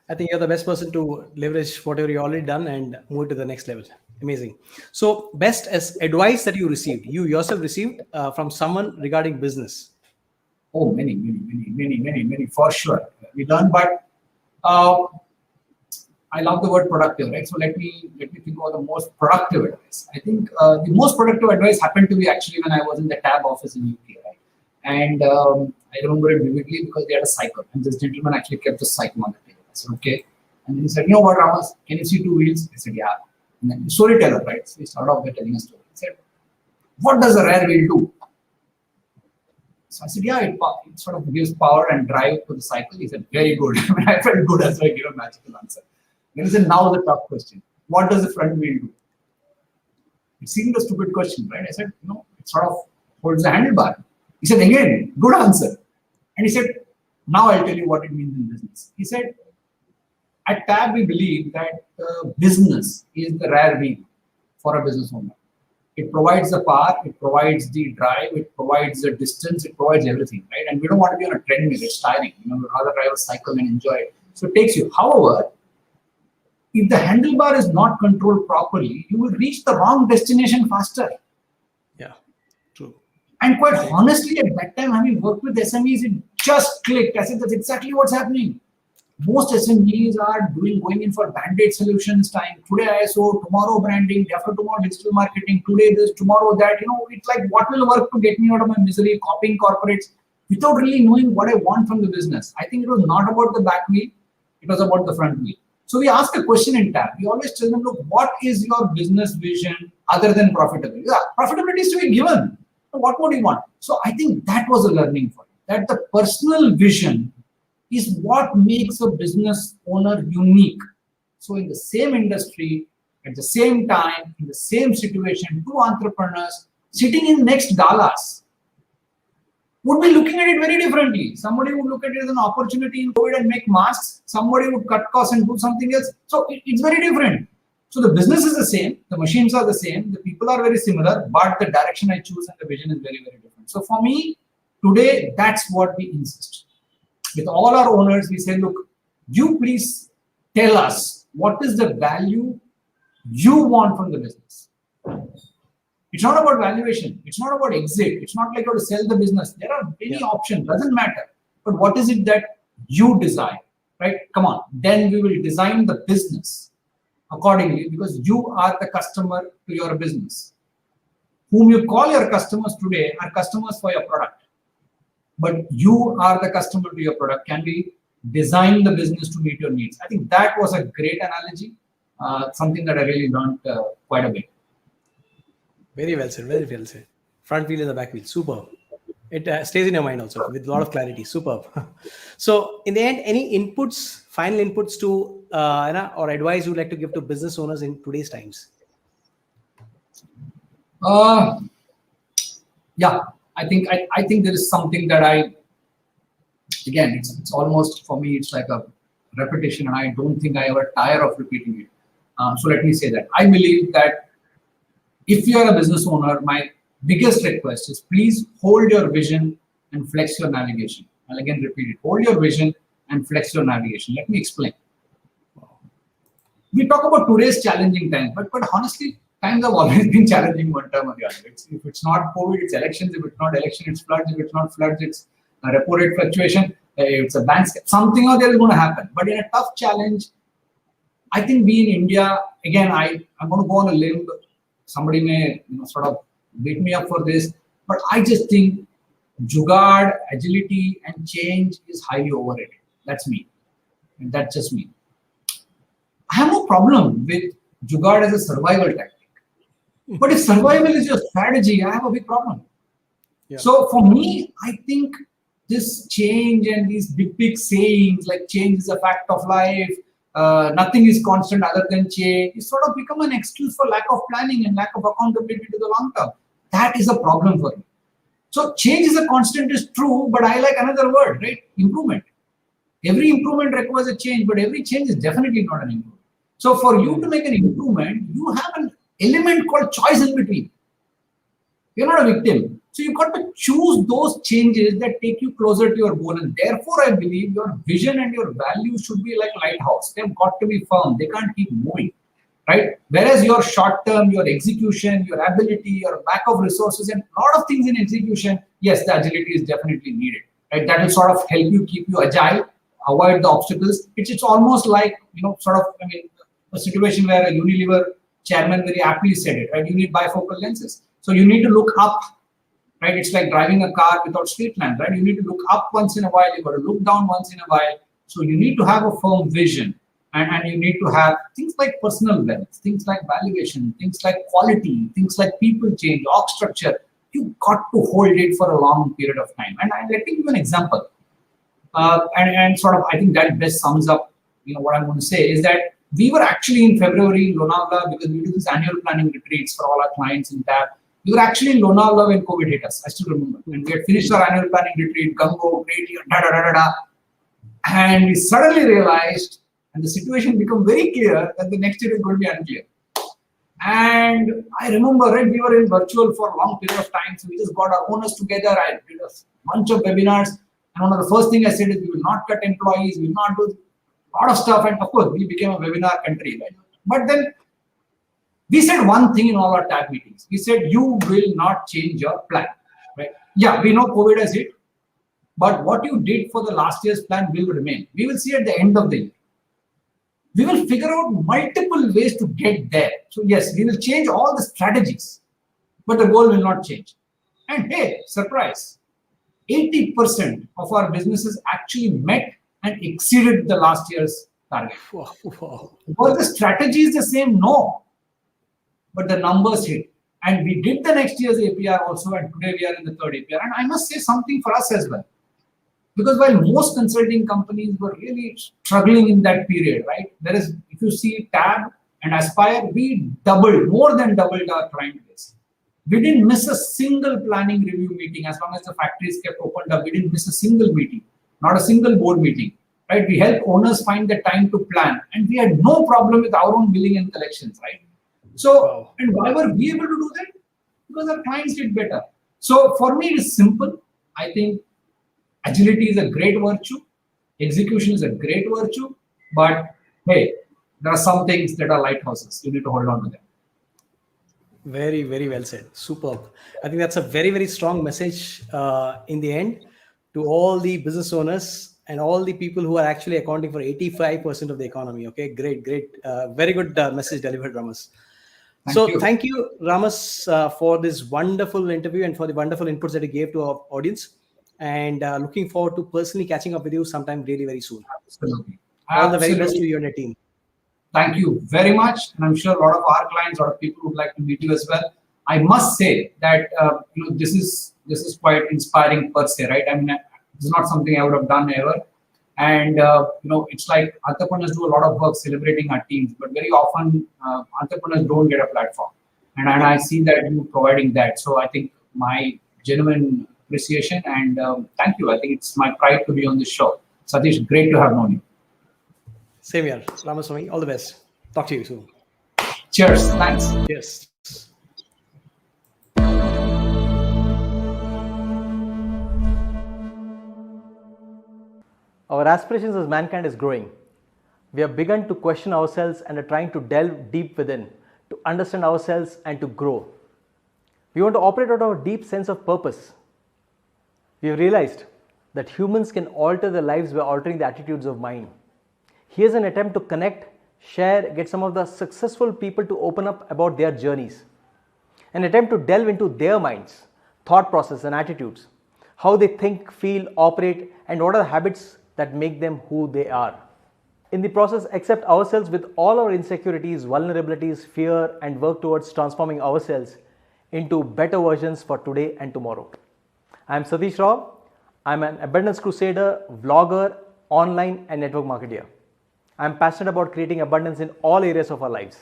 I think you're the best person to leverage whatever you've already done and move to the next level. Amazing. So, best as advice that you received, you yourself received from someone regarding business. Oh, many, for sure. We learn, but I love the word productive, right? So let me think about the most productive advice. I think the most productive advice happened to be actually when I was in the tab office in UK, right? And I remember it vividly because they had a cycle, and this gentleman actually kept the cycle on the table. I said, okay. And then he said, you know what, Ramas, can you see two wheels? I said, yeah. And then storyteller, right? So he started off by telling a story. He said, what does a rear wheel do? So I said, yeah, it sort of gives power and drive to the cycle. He said, very good. I mean, I felt good as I gave a magical answer. Then he said, now the tough question. What does the front wheel do? It seemed a stupid question, right? I said, it sort of holds the handlebar. He said, again, good answer. And he said, now I'll tell you what it means in business. He said, at TAB, we believe that business is the rear wheel for a business owner. It provides the power, it provides the drive, it provides the distance, it provides everything, right? And we don't want to be on a treadmill, it's tiring. We'd rather drive a cycle and enjoy it. So it takes you. However, if the handlebar is not controlled properly, you will reach the wrong destination faster. Yeah, true. And quite honestly, at that time, having worked with SMEs, it just clicked. I said, that's exactly what's happening. Most SMEs are going in for band-aid solutions time. Today ISO, tomorrow branding, after tomorrow digital marketing, today this, tomorrow that. It's like, what will work to get me out of my misery, copying corporates, without really knowing what I want from the business. I think it was not about the back wheel, it was about the front wheel. So we ask a question in TAB. We always tell them, look, what is your business vision other than profitability? Yeah, profitability is to be given. So what more do you want? So I think that was a learning for you, that the personal vision is what makes a business owner unique. So in the same industry, at the same time, in the same situation, two entrepreneurs sitting in next galas would be looking at it very differently. Somebody would look at it as an opportunity in COVID and make masks. Somebody would cut costs and do something else. So it's very different. So the business is the same, the machines are the same, the people are very similar, but the direction I choose and the vision is very, very different. So for me, today, that's what we insist. With all our owners, we say, look, you please tell us what is the value you want from the business. It's not about valuation. It's not about exit. It's not like you have to sell the business. There are many options. Doesn't matter. But what is it that you desire, right? Come on. Then we will design the business accordingly because you are the customer to your business. Whom you call your customers today are customers for your product. But you are the customer to your product. Can we design the business to meet your needs? I think that was a great analogy. Something that I really learned quite a bit. Very well said. Very well said. Front wheel and the back wheel. Superb. It stays in your mind also with a lot of clarity. Superb. So, in the end, any inputs, final inputs to or advice you'd like to give to business owners in today's times? Yeah, I think there is something that again, it's almost for me, it's like a repetition, and I don't think I ever tire of repeating it. So let me say that I believe that if you are a business owner, my biggest request is please hold your vision and flex your navigation. I'll again repeat it. Hold your vision and flex your navigation. Let me explain. We talk about today's challenging times, but honestly, times have always been challenging one term or the other. If it's not COVID, it's elections. If it's not election, it's floods. If it's not floods, it's a repo rate fluctuation. It's a bank scam. Something or the other is going to happen. But in a tough challenge, I think we in India, again, I'm going to go on a limb. Somebody may sort of beat me up for this, but I just think jugaad, agility, and change is highly overrated. That's me. And that's just me. I have no problem with jugaad as a survival tactic. But if survival is your strategy, I have a big problem. Yeah. So for me, I think this change and these big sayings like change is a fact of life, nothing is constant other than change, it's sort of become an excuse for lack of planning and lack of accountability to the long term. That is a problem for me. So change is a constant is true, but I like another word, right? Improvement. Every improvement requires a change, but every change is definitely not an improvement. So for you to make an improvement, you have an element called choice in between. You're not a victim. So you've got to choose those changes that take you closer to your goal. And therefore, I believe your vision and your values should be like lighthouse. They've got to be firm. They can't keep moving, right? Whereas your short term, your execution, your ability, your lack of resources, and a lot of things in execution, yes, the agility is definitely needed, right? That will sort of help you keep you agile, avoid the obstacles. It's almost like, a situation where a Unilever chairman very aptly said it, right? You need bifocal lenses. So you need to look up, right? It's like driving a car without street lamps, right? You need to look up once in a while, you've got to look down once in a while. So you need to have a firm vision, and you need to have things like personal wealth, things like valuation, things like quality, things like people change, org structure. You've got to hold it for a long period of time. And let me give you an example. And sort of, I think that best sums up, what I'm going to say is that we were actually in February in Lonavala because we do these annual planning retreats for all our clients in TAB. We were actually in Lonavala when COVID hit us. I still remember. And we had finished our annual planning retreat, Gango, great year, and we suddenly realized, and the situation became very clear, that the next year is going to be unclear. And I remember, right, we were in virtual for a long period of time. So we just got our owners together. I did a bunch of webinars. And one of the first things I said is we will not cut employees, we will not do a lot of stuff. And of course, we became a webinar country. Right? But then we said one thing in all our TAB meetings. We said, you will not change your plan. Right? Yeah, we know COVID has hit. But what you did for the last year's plan will remain. We will see at the end of the year. We will figure out multiple ways to get there. So yes, we will change all the strategies, but the goal will not change. And hey, surprise, 80% of our businesses actually met and exceeded the last year's target. Wow. Was the strategy the same? No. But the numbers hit. And we did the next year's APR also, and today we are in the third APR. And I must say something for us as well. Because while most consulting companies were really struggling in that period, right? There is, if you see TAB and Aspire, we more than doubled our client base. We didn't miss a single planning review meeting. As long as the factories kept opened up, we didn't miss a single meeting, not a single board meeting, right? We helped owners find the time to plan, and we had no problem with our own billing and collections, right? So, and why were we able to do that? Because our clients did better. So for me, it is simple. I think agility is a great virtue. Execution is a great virtue. But hey, there are some things that are lighthouses. You need to hold on to them. Very, very well said. Superb. I think that's a very, very strong message in the end to all the business owners and all the people who are actually accounting for 85% of the economy. Okay, great. Very good message delivered, Ramas. Thank you, Ramas, for this wonderful interview and for the wonderful inputs that you gave to our audience. And looking forward to personally catching up with you sometime really, very soon. Absolutely. All the very best to you and your team. Thank you very much. And I'm sure a lot of our clients, a lot of people would like to meet you as well. I must say that this is quite inspiring per se, right? I mean, this is not something I would have done ever. And it's like entrepreneurs do a lot of work celebrating our teams, but very often entrepreneurs don't get a platform. And I see that you providing that. So I think my genuine appreciation and thank you. I think it's my pride to be on this show. Satish, great to have known you. Same here, Ramaswamy. All the best. Talk to you soon. Cheers. Thanks. Yes. our aspirations as mankind is growing. We have begun to question ourselves and are trying to delve deep within to understand ourselves and to grow. We want to operate out of a deep sense of purpose. We have realized that humans can alter their lives by altering the attitudes of mind. Here's an attempt to connect, share, get some of the successful people to open up about their journeys. An attempt to delve into their minds, thought process and attitudes, how they think, feel, operate, and what are the habits that make them who they are. In the process, accept ourselves with all our insecurities, vulnerabilities, fear, and work towards transforming ourselves into better versions for today and tomorrow. I am Satish Rao. I am an abundance crusader, vlogger, online and network marketer. I am passionate about creating abundance in all areas of our lives.